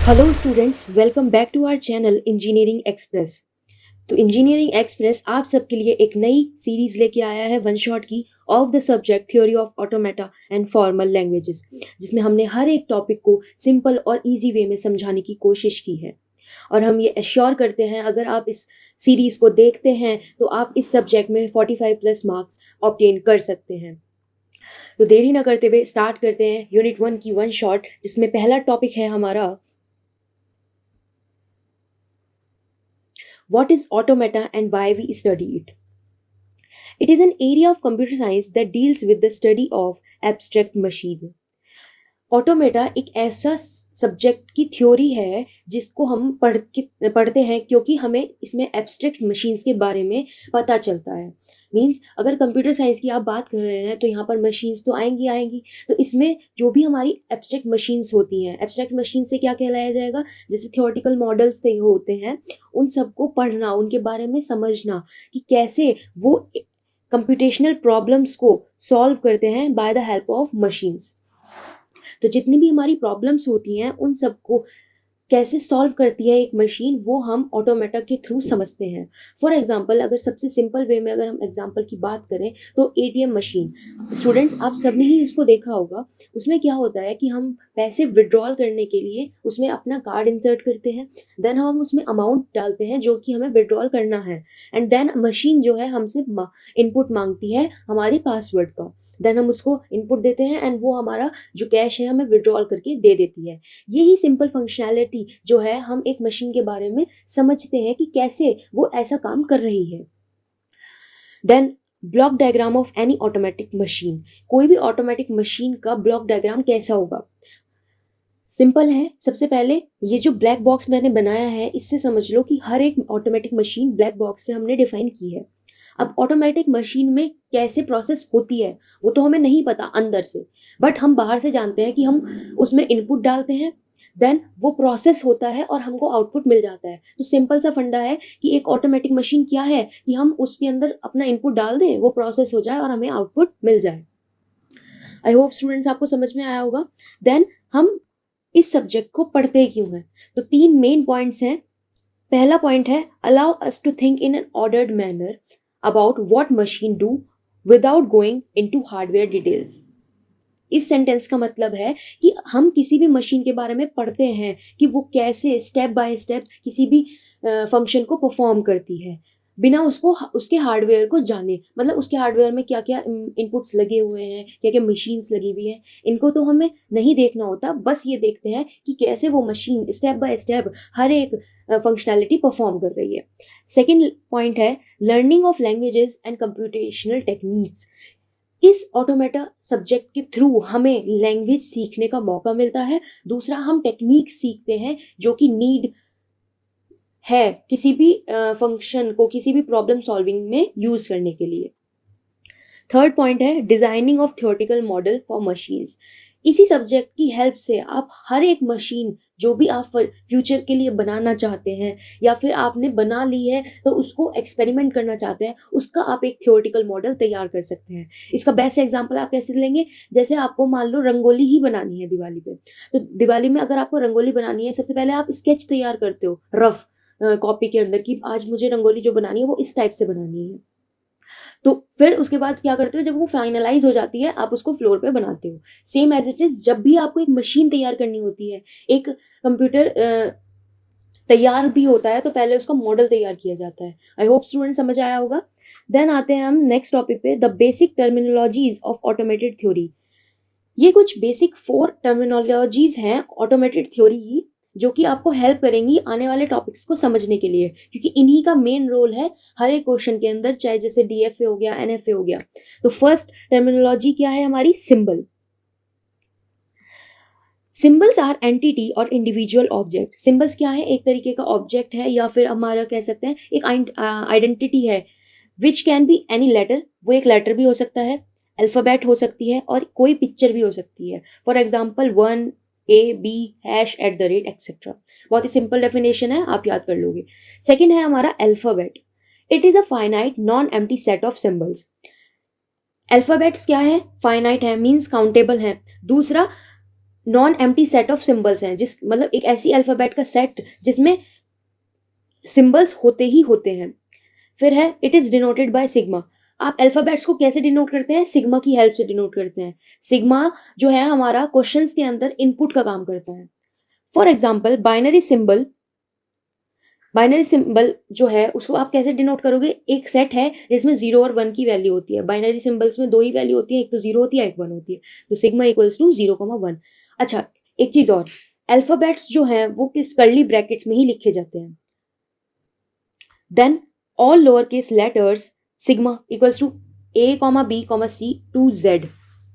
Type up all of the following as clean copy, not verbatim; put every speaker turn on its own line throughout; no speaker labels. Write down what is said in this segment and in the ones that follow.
Hello students, welcome back to our channel engineering express. तो engineering express आप सबके लिए एक नई सीरीज लेके आया है वन शॉट की of the subject theory of automata and formal languages, जिसमें हमने हर एक टॉपिक को सिंपल और इजी वे में समझाने की कोशिश की है। और हम ये एश्योर करते हैं अगर आप इस सीरीज को देखते हैं तो आप इस सब्जेक्ट में 45 प्लस मार्क्स ऑब्टेन कर सकते हैं। तो देरी ना करते हुए स्टार्ट करते हैं यूनिट 1 की वन शॉट, जिसमें पहला टॉपिक है हमारा what is automata and why we study it. It is an area of computer science that deals with the study of abstract machine. Automata एक ऐसा सब्जेक्ट की थ्योरी है जिसको हम पढ़ते हैं क्योंकि हमें इसमें एब्स्ट्रैक्ट मशीन्स के बारे में पता चलता है। मींस अगर कंप्यूटर साइंस की आप बात कर रहे हैं तो यहाँ पर मशीन्स तो आएंगी आएंगी, तो इसमें जो भी हमारी एब्स्ट्रैक्ट मशीन्स होती हैं, एब्स्ट्रैक्ट मशीन से क्या कहलाया जाएगा, जैसे थियोरेटिकल मॉडल्स होते हैं, उन सबको पढ़ना, उनके बारे में समझना कि कैसे वो कंप्यूटेशनल प्रॉब्लम्स को सॉल्व करते हैं by the help of machines. तो जितनी भी हमारी प्रॉब्लम्स होती हैं उन सबको कैसे सॉल्व करती है एक मशीन, वो हम ऑटोमेटा के थ्रू समझते हैं। फॉर एग्जांपल, अगर सबसे सिंपल वे में अगर हम एग्जांपल की बात करें तो एटीएम मशीन, स्टूडेंट्स आप सबने ही उसको देखा होगा। उसमें क्या होता है कि हम पैसे विड्रॉल करने के लिए उसमें अपना कार्ड इंसर्ट करते हैं, देन हम उसमें अमाउंट डालते हैं जो कि हमें विड्रॉल करना है, एंड देन मशीन जो है हमसे इनपुट मांगती है हमारे पासवर्ड का, देन हम उसको इनपुट देते हैं एंड वो हमारा जो कैश है हमें विड्रॉल करके दे देती है। यही सिंपल फंक्शनैलिटी जो है हम एक मशीन के बारे में समझते हैं कि कैसे वो ऐसा काम कर रही है। Then block diagram of any automatic machine, कोई भी ऑटोमेटिक मशीन का ब्लॉक डायग्राम कैसा होगा, सिंपल है। सबसे पहले ये जो ब्लैक बॉक्स मैंने बनाया है इससे समझ लो कि हर एक ऑटोमेटिक मशीन ब्लैक बॉक्स से हमने डिफाइन की है। अब ऑटोमेटिक मशीन में कैसे प्रोसेस होती है वो तो हमें नहीं पता अंदर से, बट हम बाहर से जानते हैं कि हम उसमें इनपुट डालते हैं, देन वो प्रोसेस होता है और हमको आउटपुट मिल जाता है। तो सिंपल सा फंडा है कि एक ऑटोमेटिक मशीन क्या है कि हम उसके अंदर अपना इनपुट डाल दें, वो प्रोसेस हो जाए और हमें आउटपुट मिल जाए। आई होप स्टूडेंट्स आपको समझ में आया होगा। देन हम इस सब्जेक्ट को पढ़ते क्यों हैं, तो तीन मेन पॉइंट्स हैं। पहला पॉइंट है allow us to think in an ordered manner about what machine do without going into hardware details. इस सेंटेंस का मतलब है कि हम किसी भी मशीन के बारे में पढ़ते हैं कि वो कैसे स्टेप बाय स्टेप किसी भी फंक्शन को परफॉर्म करती है बिना उसको उसके हार्डवेयर को जाने। मतलब उसके हार्डवेयर में क्या क्या इनपुट्स लगे हुए हैं, क्या क्या मशीन्स लगी हुई हैं, इनको तो हमें नहीं देखना होता, बस ये देखते हैं कि कैसे वो मशीन स्टेप बाय स्टेप हर एक फंक्शनैलिटी परफॉर्म कर रही है। सेकेंड पॉइंट है learning of languages and computational techniques. इस ऑटोमेटा सब्जेक्ट के थ्रू हमें लैंग्वेज सीखने का मौका मिलता है। दूसरा, हम टेक्निक सीखते हैं जो कि नीड है किसी भी फंक्शन को किसी भी प्रॉब्लम सॉल्विंग में यूज करने के लिए। थर्ड पॉइंट है designing of theoretical model for machines. इसी सब्जेक्ट की हेल्प से आप हर एक मशीन जो भी आप फ्यूचर के लिए बनाना चाहते हैं या फिर आपने बना ली है तो उसको एक्सपेरिमेंट करना चाहते हैं, उसका आप एक थियोरेटिकल मॉडल तैयार कर सकते हैं। इसका बेस्ट एग्जांपल आप कैसे लेंगे, जैसे आपको मान लो रंगोली ही बनानी है दिवाली पे, तो दिवाली में अगर आपको रंगोली बनानी है, सबसे पहले आप स्केच तैयार करते हो रफ कॉपी के अंदर कि आज मुझे रंगोली जो बनानी है वो इस टाइप से बनानी है। तो फिर उसके बाद क्या करते हो, जब वो फाइनलाइज हो जाती है आप उसको फ्लोर पे बनाते हो। सेम एज इट इज जब भी आपको एक मशीन तैयार करनी होती है, एक कंप्यूटर तैयार भी होता है तो पहले उसका मॉडल तैयार किया जाता है। आई होप स्टूडेंट समझ आया होगा। देन आते हैं हम नेक्स्ट टॉपिक पे, the basic terminologies of automated theory. ये कुछ बेसिक 4 टर्मिनोलॉजीज हैं ऑटोमेटेड थ्योरी की, जो कि आपको हेल्प करेंगी आने वाले टॉपिक्स को समझने के लिए, क्योंकि इन्हीं का मेन रोल है हर एक क्वेश्चन के अंदर, चाहे जैसे डीएफए हो गया, एनएफए हो गया। तो फर्स्ट टर्मिनोलॉजी क्या है हमारी, सिंबल। सिंबल्स आर एंटिटी और इंडिविजुअल ऑब्जेक्ट। सिंबल्स क्या है, एक तरीके का ऑब्जेक्ट है या फिर हमारा कह सकते हैं एक आइडेंटिटी है, which can be any letter, वो एक लेटर भी हो सकता है, अल्फाबेट हो सकती है और कोई पिक्चर भी हो सकती है। For example 1 A B #@ etcetera. बहुत ही सिंपल डेफिनेशन है, आप याद कर लोगे। सेकेंड है हमारा alphabet. It is a finite non empty set of symbols. Alphabets क्या है, फाइनाइट है, मीन्स काउंटेबल है। दूसरा, non empty set of symbols हैं, जिस मतलब एक ऐसी अल्फाबेट का सेट जिसमें सिंबल्स होते ही होते हैं। फिर है it is denoted by sigma. आप अल्फाबेट्स को कैसे डिनोट करते हैं? सिग्मा की हेल्प से डिनोट करते हैं। सिग्मा जो है हमारा क्वेश्चंस के अंदर इनपुट का काम करता है। फॉर एग्जाम्पल बाइनरी सिंबल जो है उसको आप कैसे डिनोट करोगे? एक सेट है जिसमें 0 और 1 की वैल्यू होती है। बाइनरी सिंबल्स में दो ही वैल्यू होती है, एक तो 0 होती है, एक 1 होती है। तो सिग्मा इक्वल्स टू 0, 1। अच्छा, एक चीज और, अल्फाबेट्स जो हैं वो किस कर्ली ब्रैकेट्स में ही लिखे जाते हैं। Then all lower case letters sigma equals to A, B, C to Z,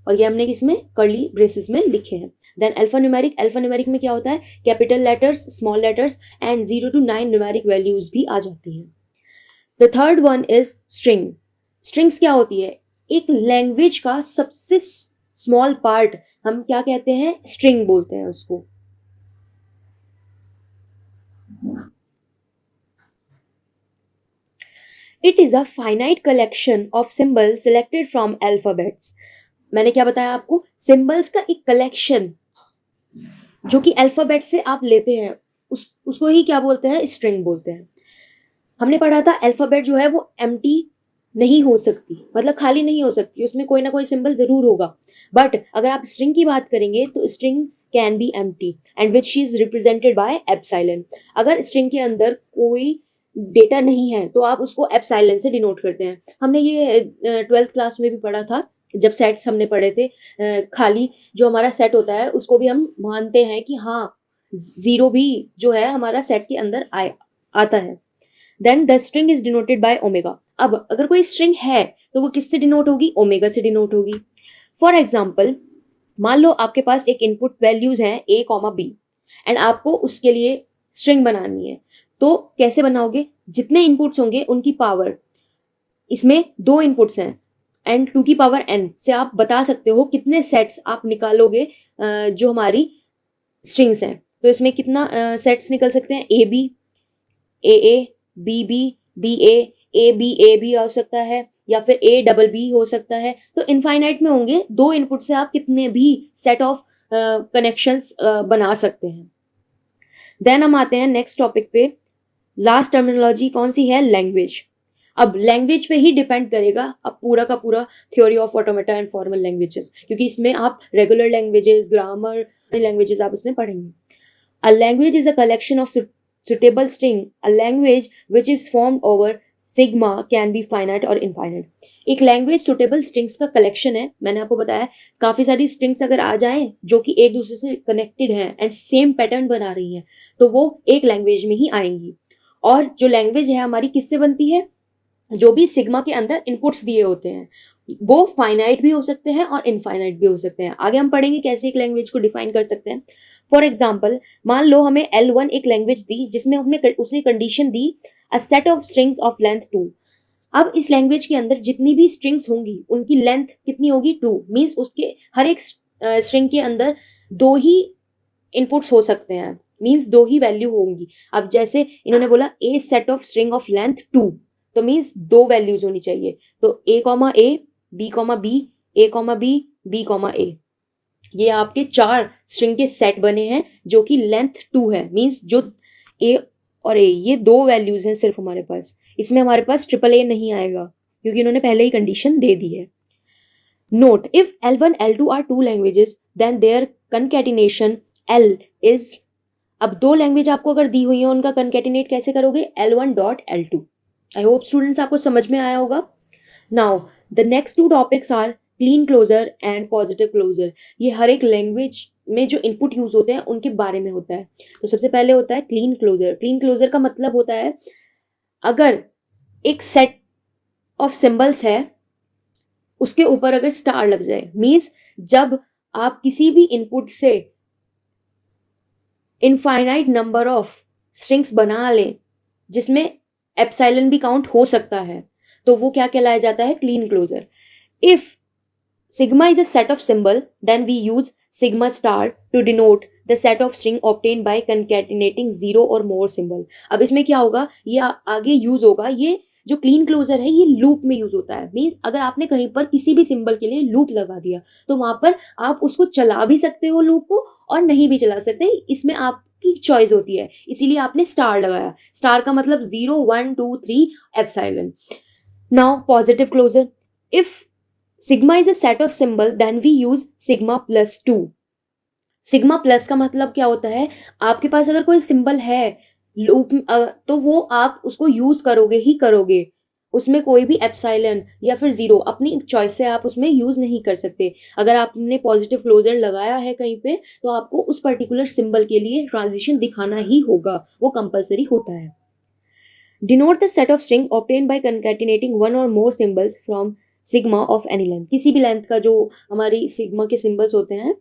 और ये हमने किसमें कर्ली ब्रेसेस में लिखे हैं। देन अल्फा न्यूमेरिक में क्या होता है? Capital letters, small letters and 0 to 9 numeric values भी आ जाती हैं। The third one is string. Strings क्या होती है? एक लैंग्वेज का सबसे स्मॉल पार्ट हम क्या कहते हैं? स्ट्रिंग बोलते हैं उसको। It is a finite collection of symbol selected from alphabets. मैंने क्या बताया आपको? सिंबल्स का एक कलेक्शन जो कि अल्फाबेट से आप लेते हैं, उसको ही क्या बोलते हैं? स्ट्रिंग बोलते हैं। हमने पढ़ा था अल्फाबेट जो है वो एम्प्टी नहीं हो सकती, मतलब खाली नहीं हो सकती, उसमें कोई ना कोई सिंबल जरूर होगा। बट अगर आप स्ट्रिंग की बात करेंगे तो string can be empty and which is represented by epsilon. अगर स्ट्रिंग के अंदर कोई डेटा नहीं है तो आप उसको एप्सिलॉन से डिनोट करते हैं। हमने ये 12th क्लास में भी पढ़ा था, जब सेट्स हमने पढ़े थे। खाली जो हमारा सेट होता है उसको भी हम मानते हैं कि हाँ, जीरो भी जो है हमारा सेट के अंदर आता है। Then the string is denoted by omega. अब अगर कोई स्ट्रिंग है तो वो किससे डिनोट होगी? ओमेगा से डिनोट होगी। फॉर एग्जाम्पल, मान लो आपके पास एक इनपुट वैल्यूज हैं A, B एंड आपको उसके लिए स्ट्रिंग बनानी है। तो कैसे बनाओगे? जितने इनपुट्स होंगे उनकी पावर, इसमें दो इनपुट्स हैं एंड 2 की पावर n से आप बता सकते हो कितने सेट्स आप निकालोगे जो हमारी स्ट्रिंग्स हैं। तो इसमें कितना सेट्स निकल सकते हैं? ए बी हो सकता है, या फिर A, B हो सकता है। तो इनफाइनाइट में होंगे, दो इनपुट से आप कितने भी सेट ऑफ कनेक्शंस बना सकते हैं। देन हम आते हैं नेक्स्ट टॉपिक पे। लास्ट टर्मिनोलॉजी कौन सी है? लैंग्वेज। अब लैंग्वेज पे ही डिपेंड करेगा अब पूरा का पूरा theory of automata and formal languages, क्योंकि इसमें आप रेगुलर लैंग्वेजेस, ग्रामर लैंग्वेजेस आप इसमें पढ़ेंगे। A language is a collection of suitable string. A language which is formed over sigma can be finite or infinite. एक लैंग्वेज सुटेबल स्ट्रिंग्स का collection है। मैंने आपको बताया काफी सारी स्ट्रिंग्स अगर आ जाएं जो कि एक दूसरे से कनेक्टेड हैं एंड सेम पैटर्न बना रही हैं तो वो एक लैंग्वेज में ही आएंगी। और जो लैंग्वेज है हमारी किससे बनती है? जो भी सिग्मा के अंदर इनपुट्स दिए होते हैं वो फाइनाइट भी हो सकते हैं और इनफाइनाइट भी हो सकते हैं। आगे हम पढ़ेंगे कैसे एक लैंग्वेज को डिफाइन कर सकते हैं। फॉर एग्जाम्पल, मान लो हमें L1 एक लैंग्वेज दी जिसमें हमने उसने condition the a set of strings of length 2। अब इस लैंग्वेज के अंदर जितनी भी स्ट्रिंग्स होंगी उनकी लेंथ कितनी होगी? 2। मीन्स उसके हर एक स्ट्रिंग के अंदर दो ही इनपुट्स हो सकते हैं, मीन्स दो ही वैल्यू होंगी। अब जैसे इन्होंने बोला a set of string of length 2, तो मीन्स दो वैल्यूज होनी चाहिए। तो A, B, B, ये आपके 4 स्ट्रिंग के सेट बने हैं जो कि लेंथ 2 है। मीन्स जो ए और ए ये दो वैल्यूज हैं सिर्फ हमारे पास, इसमें हमारे पास ट्रिपल ए नहीं आएगा क्योंकि इन्होंने पहले ही कंडीशन दे दी है। Note, if L1 L2 are two languages then their concatenation L is. अब दो लैंग्वेज आपको अगर दी हुई है उनका कंकैटिनेट कैसे करोगे? L1 dot L2। आई होप स्टूडेंट्स आपको समझ में आया होगा। Now the next two topics are Kleene closure and positive closure. ये हर एक लैंग्वेज में जो इनपुट यूज होते हैं उनके बारे में होता है। तो सबसे पहले होता है क्लीन क्लोजर। क्लीन क्लोजर का मतलब होता है अगर एक सेट ऑफ सिंबल्स है उसके ऊपर अगर स्टार लग जाए, मीन्स जब आप किसी भी इनपुट से इनफाइनाइट नंबर ऑफ स्ट्रिंग्स बना लें जिसमें एप्सिलॉन भी काउंट हो सकता है तो वो क्या कहलाया जाता है? Kleene closure. If sigma is a set of symbol, then we use sigma star to denote the set of string obtained by concatenating 0 or more symbol। अब इसमें क्या होगा? ये आगे यूज होगा, ये जो क्लीन क्लोजर है ये लूप में यूज होता है। मीन्स अगर आपने कहीं पर किसी भी सिंबल के लिए लूप लगा दिया तो वहां पर आप उसको चला भी सकते हो लूप को और नहीं भी चला सकते, इसमें आपकी चॉइस होती है, इसीलिए आपने स्टार लगाया। स्टार का मतलब 0 1 2 3 epsilon. Now positive closure, if sigma is a set of symbol then we use sigma plus 2। Sigma plus का मतलब क्या होता है, आपके पास अगर कोई सिंबल है लूप तो वो आप उसको यूज करोगे ही करोगे, उसमें कोई भी एप्सिलॉन या फिर जीरो अपनी चॉइस से आप उसमें यूज नहीं कर सकते। अगर आपने पॉजिटिव क्लोजर लगाया है कहीं पे तो आपको उस पर्टिकुलर सिंबल के लिए ट्रांजिशन दिखाना ही होगा, वो कंपलसरी होता है। Denote the set of string obtain by concatenating one or more symbols from sigma of any length. किसी भी लेंथ का जो हमारी सिग्मा के सिंबल्स होते हैं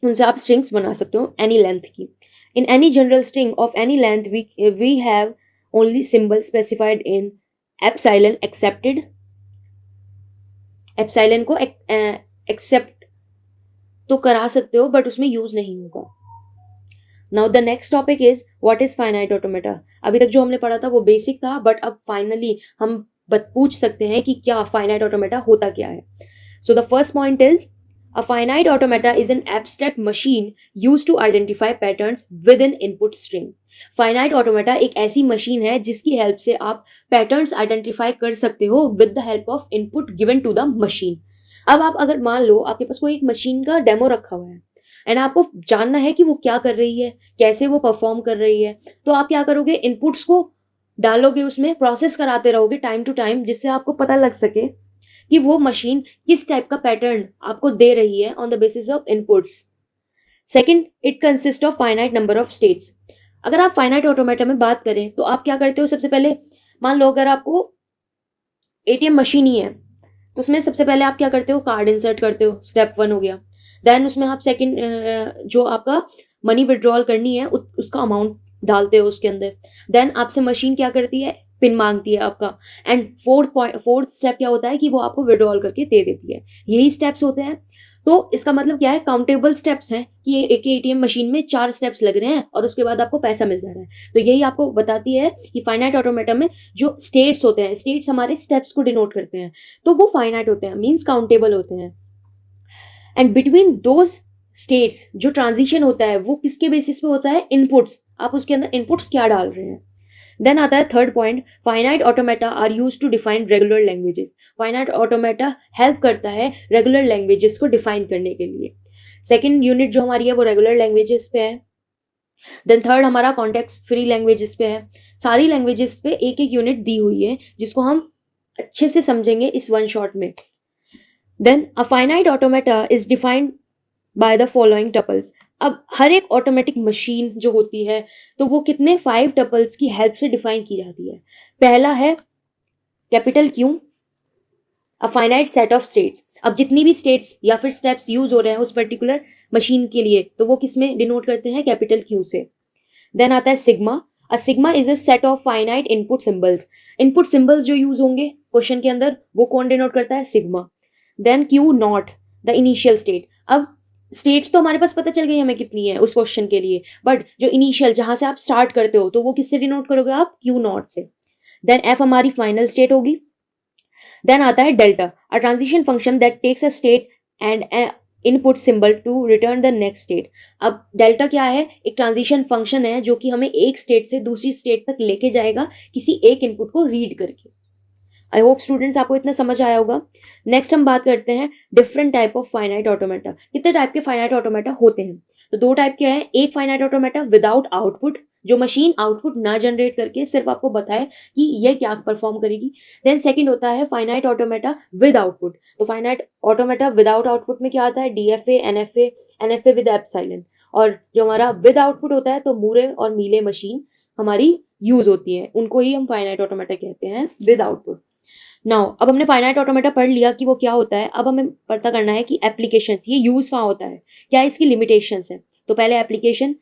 उनसे आप स्ट्रिंग्स बना सकते हो एनी लेंथ की। In any general string of any length we have only symbol specified in epsilon accepted. Epsilon को एक्सेप्ट तो करा सकते हो बट उसमें यूज नहीं होगा। Now the next topic is what is finite automata. अभी तक जो हमने पढ़ा था वो बेसिक था, बट अब फाइनली हम पूछ सकते हैं कि क्या फाइनाइट ऑटोमेटा होता क्या है। So the first point is a finite automata is an abstract machine used to identify patterns within input string. Finite automata एक ऐसी मशीन है जिसकी हेल्प से आप पैटर्न्स आइडेंटिफाई कर सकते हो with the help of input given to the machine. अब आप अगर मान लो आपके पास कोई एक मशीन का डेमो रखा हुआ है एंड आपको जानना है कि वो क्या कर रही है, कैसे वो परफॉर्म कर रही है, तो आप क्या करोगे, इनपुट्स को डालोगे, उसमें प्रोसेस कराते रहोगे टाइम टू टाइम, जिससे आपको पता लग सके कि वो मशीन किस टाइप का पैटर्न आपको दे रही है on the basis of inputs. Second, it consist of finite number of states. अगर आप फाइनाइट ऑटोमेटा में बात करें तो आप क्या करते हो, सबसे पहले मान लो अगर आपको एटीएम मशीन ही है तो उसमें सबसे पहले आप क्या करते हो, कार्ड इंसर्ट करते हो, स्टेप 1 हो गया। देन उसमें आप सेकंड जो आपका मनी विड्रॉल करनी है उसका अमाउंट डालते हो उसके अंदर। देन आपसे मशीन क्या करती है, पिन मांगती है आपका। एंड फोर्थ स्टेप क्या होता है कि वो आपको विड्रॉल करके दे देती है। यही स्टेप्स होते हैं। तो इसका मतलब क्या है, काउंटेबल स्टेप्स हैं कि एक एटीएम मशीन में 4 स्टेप्स लग रहे हैं और उसके बाद आपको पैसा मिल जा रहा है। तो यही आपको बताती है कि फाइनाइट ऑटोमेटा में जो स्टेट्स होते हैं, स्टेट्स हमारे स्टेप्स को डिनोट करते हैं, तो वो फाइनाइट होते हैं, मींस काउंटेबल होते हैं। एंड बिटवीन दोज स्टेट्स जो ट्रांजिशन होता है वो किसके बेसिस पे होता है, इनपुट्स, आप उसके अंदर इनपुट्स क्या डाल रहे हैं। देन आता है third point, finite automata are use to define regular languages. Finite automata help करता है रेगुलर लैंग्वेजेस को डिफाइन करने के लिए। सेकंड यूनिट जो हमारी है वो रेगुलर लैंग्वेजेस पे है। देन थर्ड हमारा कॉन्टेक्स्ट फ्री लैंग्वेजेस पे है। सारी लैंग्वेजेस पे एक एक यूनिट दी हुई है जिसको हम अच्छे से समझेंगे इस वन शॉट में। Then a finite automata is defined by the following tuples. अब हर एक ऑटोमेटिक मशीन जो होती है तो वो कितने 5 टपल्स की हेल्प से डिफाइन की जाती है। पहला है capital Q, a finite set of states. अब जितनी भी स्टेट्स या फिर स्टेप्स यूज हो रहे हैं उस पर्टिकुलर मशीन के लिए तो वो किसमें डिनोट करते हैं, कैपिटल क्यू से। देन आता है sigma. A sigma is a set of finite input symbols. Input symbols जो यूज होंगे क्वेश्चन के अंदर वो कौन डिनोट करता है, sigma. Then Q naught, the initial state. अब स्टेट्स तो हमारे पास पता चल गई हमें कितनी है उस क्वेश्चन के लिए, बट जो इनिशियल जहां से आप स्टार्ट करते हो तो वो किससे डिनोट करोगे आप, क्यू नॉट से। देन एफ हमारी फाइनल स्टेट होगी। देन आता है delta, a transition function that takes a state and input symbol to return the next state. अब डेल्टा क्या है, एक ट्रांजिशन फंक्शन है जो कि हमें एक स्टेट से दूसरी स्टेट तक लेके जाएगा किसी एक इनपुट को रीड करके। आई होप स्टूडेंट्स आपको इतना समझ आया होगा। नेक्स्ट हम बात करते हैं different type of finite automata. कितने टाइप के फाइनाइट ऑटोमेटा होते हैं, तो 2 टाइप के हैं। एक फाइनाइट ऑटोमेटा विदाउट आउटपुट, जो मशीन आउटपुट ना जनरेट करके सिर्फ आपको बताए कि ये क्या परफॉर्म करेगी। देन सेकंड होता है फाइनाइट ऑटोमेटा विद आउटपुट। तो फाइनाइट ऑटोमेटा विदाउट आउटपुट में क्या आता है, DFA, NFA, NFA with epsilon. और जो हमारा विद आउटपुट होता है तो मूरे और मीले मशीन हमारी यूज होती है, उनको ही हम फाइनाइट ऑटोमेटा कहते हैं विद आउटपुट। नाउ अब हमने फाइनाइट ऑटोमेटा पढ़ लिया कि वो क्या होता है, अब हमें पता करना है कि एप्लीकेशंस, ये यूज कहाँ होता है, क्या इसकी लिमिटेशंस है। तो पहले एप्लीकेशन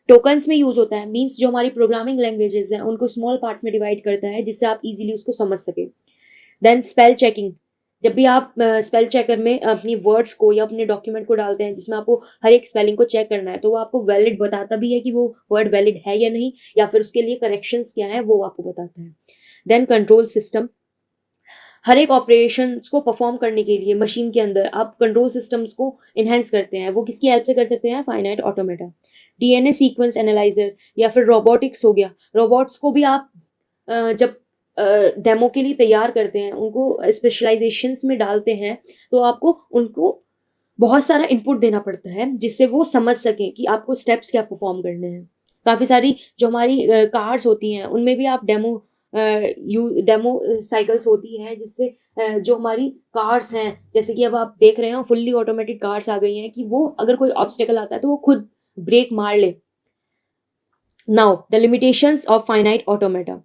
टोकन्स में यूज होता है, मींस जो हमारी प्रोग्रामिंग लैंग्वेजेस हैं उनको स्मॉल पार्ट्स में डिवाइड करता है जिससे आप इजीली उसको समझ सके। देन स्पेल चेकिंग, जब भी आप स्पेल चेकर में अपनी वर्ड्स को या अपने डॉक्यूमेंट को डालते हैं जिसमें आपको हर एक स्पेलिंग को चेक करना है तो वो आपको वैलिड बताता भी है कि वो वर्ड वैलिड है या नहीं, या फिर उसके लिए करेक्शंस क्या है वो आपको बताता है। देन कंट्रोल सिस्टम, हर एक ऑपरेशन को परफॉर्म करने के लिए मशीन के अंदर आप कंट्रोल सिस्टम्स को इन्हेंस करते हैं। वो किसकी हेल्प से कर सकते हैं? Finite automata. DNA sequence analyser या फिर रोबोटिक्स हो गया, रोबोट्स को भी आप जब डेमो के लिए तैयार करते हैं, उनको स्पेशलाइजेशंस में डालते हैं, तो आपको उनको बहुत सारा इनपुट देना पड़ता है जिससे वो समझ सकें कि आपको स्टेप्स क्या परफॉर्म करने हैं। काफ़ी सारी जो हमारी कार्स होती हैं उनमें भी आप डेमो साइकिल्स होती हैं जिससे जो हमारी कार्स हैं, जैसे कि अब आप देख रहे हो फुल्ली ऑटोमेटेड कार्स आ गई हैं कि वो अगर कोई ऑब्स्टेकल आता है तो वो खुद ब्रेक मार ले। Now the limitations of finite automata.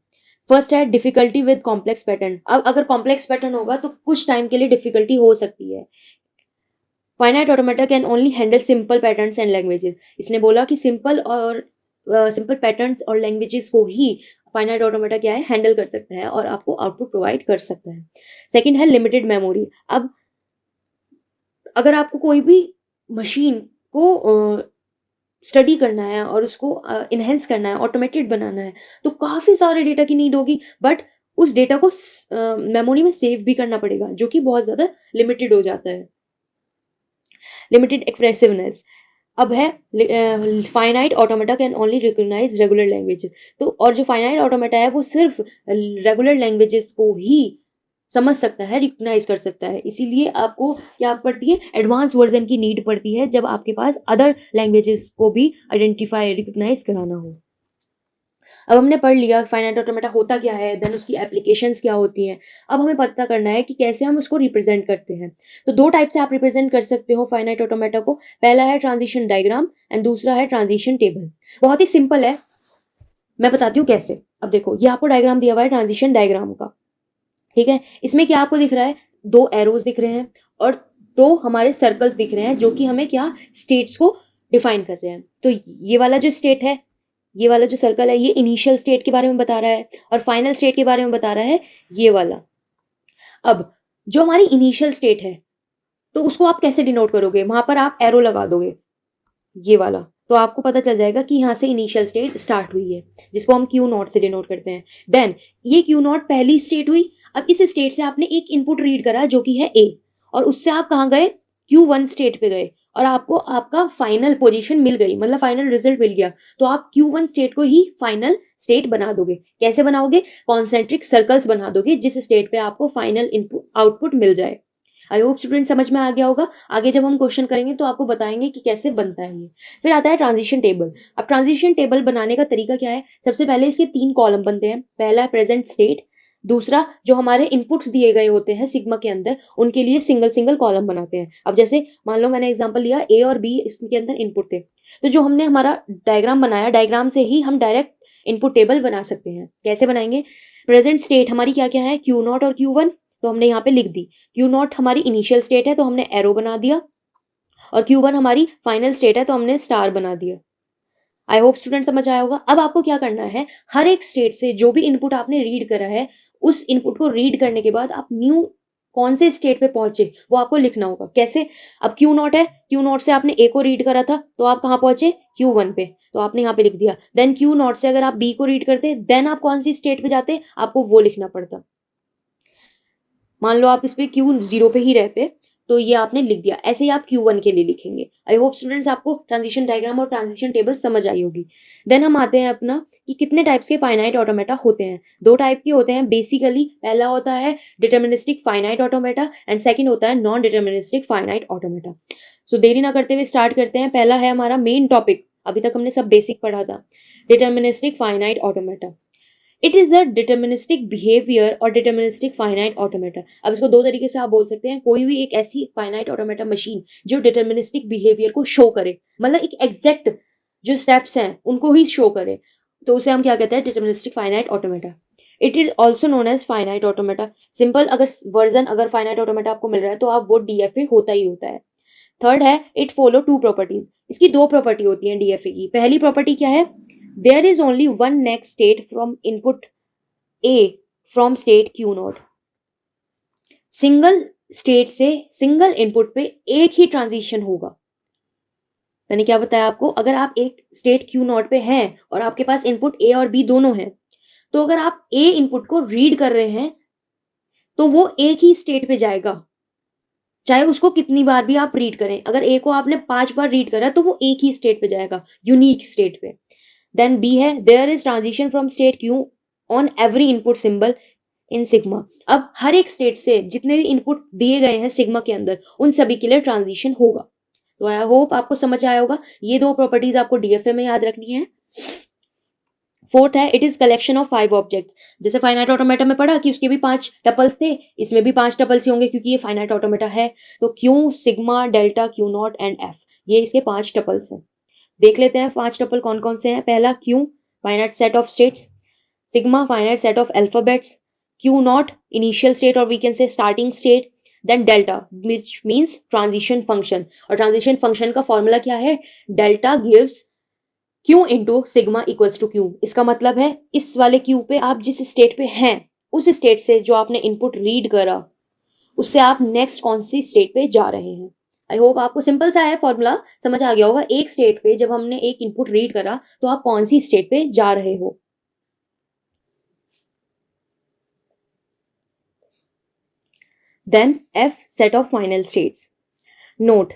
First है डिफिकल्टी विद कॉम्प्लेक्स पैटर्न। अब अगर कॉम्प्लेक्स पैटर्न होगा तो कुछ टाइम के लिए डिफिकल्टी हो सकती है। Finite automata can only handle simple patterns and languages. इसने बोला कि सिंपल पैटर्न्स और लैंग्वेजेस को ही फाइनाइट ऑटोमेटा क्या है, हैंडल कर सकता है और आपको आउटपुट प्रोवाइड कर सकता है। सेकंड है लिमिटेड मेमोरी। अब अगर आपको कोई भी मशीन को स्टडी करना है और उसको इनहेंस करना है, ऑटोमेटेड बनाना है, तो काफ़ी सारे डेटा की नीड होगी, बट उस डेटा को मेमोरी में सेव भी करना पड़ेगा जो कि बहुत ज़्यादा लिमिटेड हो जाता है। Limited expressiveness. अब है finite automata can only recognise regular language. तो और जो फाइनाइट ऑटोमेटा है वो सिर्फ रेगुलर लैंग्वेजेस को ही समझ सकता है, रिकॉग्नाइज कर सकता है। इसीलिए आपको क्या पड़ती है, एडवांस वर्जन की नीड पड़ती है जब आपके पास अदर लैंग्वेजेस को भी आइडेंटिफाई रिकॉग्नाइज कराना हो। अब हमने पढ़ लिया फाइनाइट ऑटोमेटा होता क्या है, देन उसकी एप्लीकेशंस क्या होती हैं। अब हमें पता करना है कि कैसे हम उसको रिप्रेजेंट करते हैं। तो दो टाइप से आप रिप्रेजेंट कर सकते हो फाइनाइट ऑटोमेटा को। पहला है ट्रांजिशन डायग्राम एंड दूसरा है ट्रांजिशन टेबल। बहुत ही सिंपल है, मैं बताती हूँ कैसे। अब देखो, ये आपको डायग्राम दिया हुआ है ट्रांजिशन डायग्राम का, ठीक है। इसमें क्या आपको दिख रहा है, दो एरोज दिख रहे हैं और दो हमारे सर्कल्स दिख रहे हैं जो कि हमें क्या, स्टेट्स को डिफाइन कर रहे हैं। तो ये वाला जो स्टेट है, ये वाला जो सर्कल है, ये इनिशियल स्टेट के बारे में बता रहा है और फाइनल स्टेट के बारे में बता रहा है ये वाला। अब जो हमारी इनिशियल स्टेट है, तो उसको आप कैसे डिनोट करोगे? वहां पर आप एरो लगा दोगे, ये वाला, तो आपको पता चल जाएगा कि यहाँ से इनिशियल स्टेट स्टार्ट हुई है, जिसको हम क्यू नॉट से डिनोट करते हैं। देन ये क्यू नॉट पहली स्टेट हुई। अब इस स्टेट से आपने एक इनपुट रीड करा जो कि है ए, और उससे आप कहाँ गए, क्यू वन स्टेट पे गए, और आपको आपका फाइनल पोजीशन मिल गई, मतलब फाइनल रिजल्ट मिल गया। तो आप क्यू वन स्टेट को ही फाइनल स्टेट बना दोगे। कैसे बनाओगे? कॉन्सेंट्रिक सर्कल्स बना दोगे जिस स्टेट पे आपको फाइनल इनपुट आउटपुट मिल जाए। आई होप स्टूडेंट समझ में आ गया होगा। आगे जब हम क्वेश्चन करेंगे तो आपको बताएंगे कि कैसे बनता है ये। फिर आता है ट्रांजिशन टेबल। अब ट्रांजिशन टेबल बनाने का तरीका क्या है? सबसे पहले इसके 3 कॉलम बनते हैं। पहला है प्रेजेंट स्टेट, दूसरा जो हमारे इनपुट्स दिए गए होते हैं सिग्मा के अंदर, उनके लिए सिंगल सिंगल कॉलम बनाते हैं। अब जैसे मान लो मैंने एग्जांपल लिया, ए और बी इसके अंदर इनपुट थे, तो जो हमने हमारा डायग्राम बनाया, डायग्राम से ही हम डायरेक्ट इनपुट टेबल बना सकते हैं। कैसे बनाएंगे? प्रेजेंट स्टेट हमारी क्या क्या है, क्यू नॉट और क्यू वन, तो हमने यहाँ पे लिख दी। क्यू नॉट हमारी इनिशियल स्टेट है तो हमने एरो बना दिया, और क्यू वन हमारी फाइनल स्टेट है तो हमने स्टार बना दिया। आई होप स्टूडेंट समझ आया होगा। अब आपको क्या करना है, हर एक स्टेट से जो भी इनपुट आपने रीड करा है, उस इनपुट को रीड करने के बाद आप न्यू कौन से स्टेट पे पहुंचे वो आपको लिखना होगा। कैसे? अब क्यू नॉट है, क्यू नॉट से आपने ए को रीड करा था तो आप कहाँ पहुंचे, क्यू वन पे, तो आपने यहाँ पे लिख दिया। देन क्यू नॉट से अगर आप बी को रीड करते देन आप कौन सी स्टेट पे जाते, आपको वो लिखना पड़ता। मान लो आप इस पे क्यू जीरो पे ही रहते, तो ये आपने लिख दिया। ऐसे ही आप क्यू वन के लिए लिखेंगे। आई होप स्टूडेंट्स आपको ट्रांजिशन डायग्राम और ट्रांजिशन टेबल समझ आई होगी। देन हम आते हैं अपना कि कितने टाइप्स के फाइनाइट ऑटोमेटा होते हैं। दो टाइप के होते हैं बेसिकली। पहला होता है deterministic finite automata and second होता है नॉन डिटर्मिनिस्टिक फाइनाइट ऑटोमेटा। सो देरी ना करते हुए स्टार्ट करते हैं। पहला है हमारा मेन टॉपिक, अभी तक हमने सब बेसिक पढ़ा था, deterministic finite automata. It is a deterministic behaviour और डिटर्मिनिस्टिक फाइनाइट ऑटोमेटा। अब इसको दो तरीके से आप बोल सकते हैं, कोई भी एक ऐसी फाइनाइट ऑटोमेटा मशीन जो डिटर्मिनिस्टिक बिहेवियर को शो करे, मतलब एक एग्जैक्ट जो स्टेप्स हैं उनको ही शो करे, तो उसे हम क्या कहते हैं, deterministic finite automata. It is also known as finite automata. Simple अगर वर्जन अगर फाइनाइट ऑटोमेटा आपको मिल रहा है तो आप वो डीएफए होता ही होता है। थर्ड है इट फॉलो टू प्रॉपर्टीज। इसकी दो प्रॉपर्टी होती है डीएफए की। पहली प्रॉपर्टी क्या है, there is only one next state from input a from state q naught. Single state से सिंगल इनपुट पे एक ही ट्रांजिशन होगा। मैंने क्या बताया आपको, अगर आप एक स्टेट क्यू नॉट पे हैं और आपके पास इनपुट ए और बी दोनों हैं, तो अगर आप ए इनपुट को रीड कर रहे हैं तो वो एक ही स्टेट पे जाएगा, चाहे उसको कितनी बार भी आप रीड करें। अगर ए को आपने 5 बार रीड करा तो वो एक ही स्टेट पे जाएगा, यूनिक स्टेट पे। देन बी है, there is transition from state q on every input symbol in sigma. अब हर एक स्टेट से जितने भी इनपुट दिए गए हैं सिग्मा के अंदर, उन सभी के लिए ट्रांजिशन होगा। तो आई होप आपको समझ आया होगा। ये 2 प्रॉपर्टीज आपको डीएफए में याद रखनी है। फोर्थ है, it is collection of 5 objects. जैसे फाइनाइट ऑटोमेटा में पढ़ा कि उसके भी 5 टपल्स थे, इसमें भी 5 टपल्स होंगे क्योंकि ये फाइनाइट ऑटोमेटा है। तो Q, sigma, delta, q not and F, ये इसके 5 टपल्स हैं। देख लेते हैं 5 टपल कौन कौन से हैं। पहला Q, finite set of states. Sigma, finite set of alphabets. Q not, initial state और we can say starting state. Then delta which means transition function, और ट्रांजिशन फंक्शन का फॉर्मूला क्या है, delta gives Q into sigma equals to Q. इसका मतलब है इस वाले Q पे आप जिस स्टेट पे हैं, उस स्टेट से जो आपने इनपुट रीड करा, उससे आप नेक्स्ट कौन सी स्टेट पे जा रहे हैं। आई होप आपको सिंपल सा है फॉर्मूला, समझ आ गया होगा। एक स्टेट पे जब हमने एक इनपुट रीड करा तो आप कौन सी स्टेट पे जा रहे हो। Then F set of final states. Note,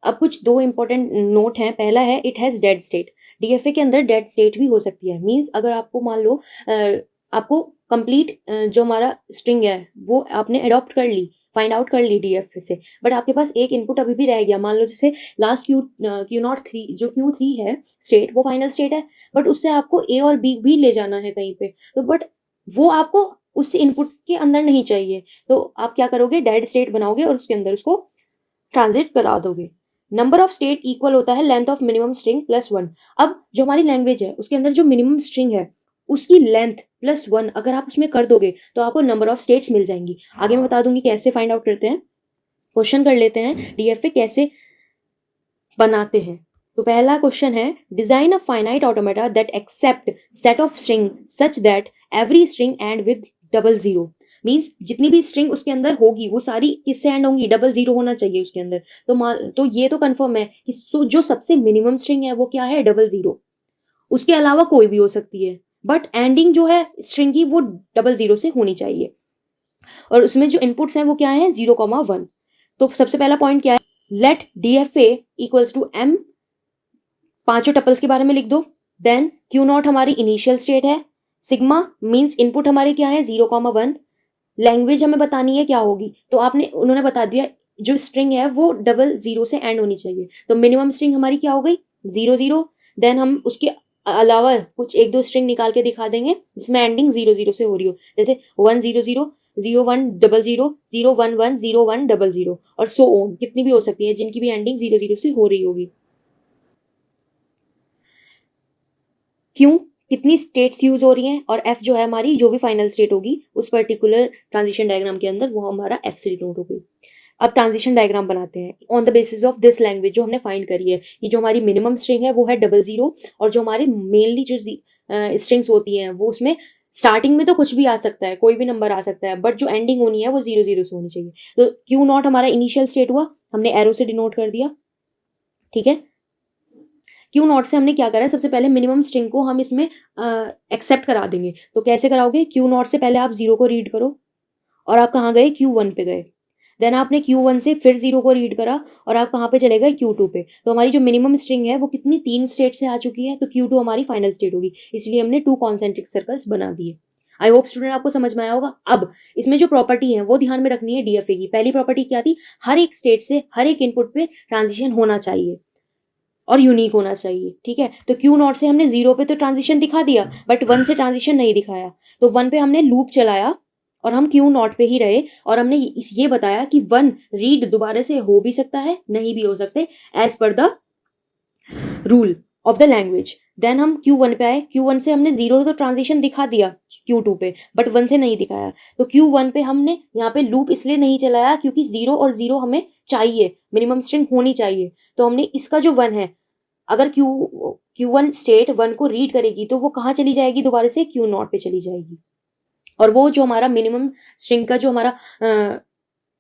अब कुछ 2 इंपॉर्टेंट नोट हैं। पहला है, it has dead state. DFA के अंदर डेड स्टेट भी हो सकती है। मींस अगर आपको मान लो आपको कंप्लीट जो हमारा स्ट्रिंग है वो आपने अडॉप्ट कर ली, फाइंड आउट कर ली डीएफए से, बट आपके पास एक इनपुट अभी भी रह गया। मान लो जैसे लास्ट क्यू नॉट 3, जो Q3 है स्टेट, वो फाइनल स्टेट है, बट उससे आपको ए और बी भी ले जाना है कहीं पे, तो बट वो आपको उस इनपुट के अंदर नहीं चाहिए। तो आप क्या करोगे, डेड स्टेट बनाओगे और उसके अंदर उसको ट्रांजिट करा दोगे। नंबर ऑफ स्टेट इक्वल होता है length of minimum string plus 1। अब जो हमारी लैंग्वेज है उसके अंदर जो मिनिमम स्ट्रिंग है उसकी लेंथ प्लस 1 अगर आप उसमें कर दोगे तो आपको नंबर ऑफ स्टेट्स मिल जाएंगी। आगे मैं बता दूंगी कैसे फाइंड आउट करते हैं। क्वेश्चन कर लेते हैं डीएफए कैसे बनाते हैं। तो पहला क्वेश्चन है, design a finite automata that accept set of string such that every string end with double zero. Means जितनी भी स्ट्रिंग उसके अंदर होगी वो सारी किससे एंड होंगी, डबल जीरो होना चाहिए उसके अंदर। तो ये तो कंफर्म है कि जो सबसे मिनिमम स्ट्रिंग है वो क्या है, डबल जीरो। उसके अलावा कोई भी हो सकती है, बट एंडिंग जो है स्ट्रिंग की वो डबल जीरो से होनी चाहिए। और उसमें जो इनपुट्स हैं वो क्या है, 0,1। तो सबसे पहला पॉइंट क्या है, let DFA equals to M, पांचों टपल्स के बारे में लिख दो। देन क्यू नॉट हमारी इनिशियल स्टेट है, सिग्मा मींस इनपुट हमारे क्या है, 0,1। लैंग्वेज हमें बतानी है क्या होगी, तो आपने उन्होंने बता दिया जो स्ट्रिंग है वो डबल जीरो से एंड होनी चाहिए। तो मिनिमम स्ट्रिंग हमारी क्या हो गई, 0,0। देन हम उसके अलावा कुछ 1-2 स्ट्रिंग निकाल के दिखा देंगे जिसमें एंडिंग 0,0 से हो रही हो, जैसे 1,0,0, 0,1,00, 0,11, 0,1,00 और सो ऑन, कितनी भी हो सकती है जिनकी भी एंडिंग 0,0 से हो रही होगी। क्यों, कितनी स्टेट्स यूज हो रही हैं, और एफ जो है हमारी जो भी फाइनल स्टेट होगी उस पर्टिकुलर ट्रांजिशन डायग्राम के अंदर वो हमारा एफ से डिनोट होगी। अब ट्रांजिशन डायग्राम बनाते हैं on the basis of this language जो हमने फाइंड करी है। ये जो हमारी मिनिमम स्ट्रिंग है वो है डबल जीरो, और जो हमारे मेनली जो स्ट्रिंग्स होती हैं वो उसमें स्टार्टिंग में तो कुछ भी आ सकता है, कोई भी नंबर आ सकता है, बट जो एंडिंग होनी है वो 0,0 से होनी चाहिए। तो क्यू नॉट हमारा इनिशियल स्टेट हुआ, हमने एरो से डिनोट कर दिया, ठीक है। क्यू नॉट से हमने क्या करा है, सबसे पहले मिनिमम स्ट्रिंग को हम इसमें एक्सेप्ट करा देंगे। तो कैसे कराओगे, क्यू नॉट से पहले आप 0 को रीड करो और आप कहाँ गए, Q1 पे गए। देन आपने Q1 से फिर 0 को रीड करा और आप कहाँ पे चले गए, Q2 पे। तो हमारी जो मिनिमम स्ट्रिंग है वो कितनी, 3 स्टेट से आ चुकी है, तो Q2 हमारी फाइनल स्टेट होगी, इसलिए हमने 2 कॉन्सेंट्रिक सर्कल्स बना दिए। आई होप स्टूडेंट आपको समझ में आया होगा। अब इसमें जो प्रॉपर्टी है वो ध्यान में रखनी है डीएफए की। पहली प्रॉपर्टी क्या थी, हर एक स्टेट से हर एक इनपुट पे ट्रांजिशन होना चाहिए और यूनिक होना चाहिए, ठीक है। तो क्यू नॉट से हमने 0 पे तो ट्रांजिशन दिखा दिया, बट 1 से ट्रांजिशन नहीं दिखाया। तो 1 पे हमने लूप चलाया और हम क्यू नॉट पे ही रहे, और हमने ये बताया कि 1 रीड दोबारा से हो भी सकता है, नहीं भी हो सकते, as per the rule of the language. Then हम Q1 पे आए, Q1 से हमने 0 तो ट्रांजिशन दिखा दिया Q2 पे, बट 1 से नहीं दिखाया। तो Q1 पे हमने यहाँ पे लूप इसलिए नहीं चलाया क्योंकि 0 और 0 हमें चाहिए, मिनिमम स्ट्रिंग होनी चाहिए। तो हमने इसका जो 1 है, अगर Q1 स्टेट 1 को रीड करेगी तो वो कहाँ चली जाएगी, दोबारा से Q नॉट पे चली जाएगी, और वो जो हमारा मिनिमम स्ट्रिंग का जो हमारा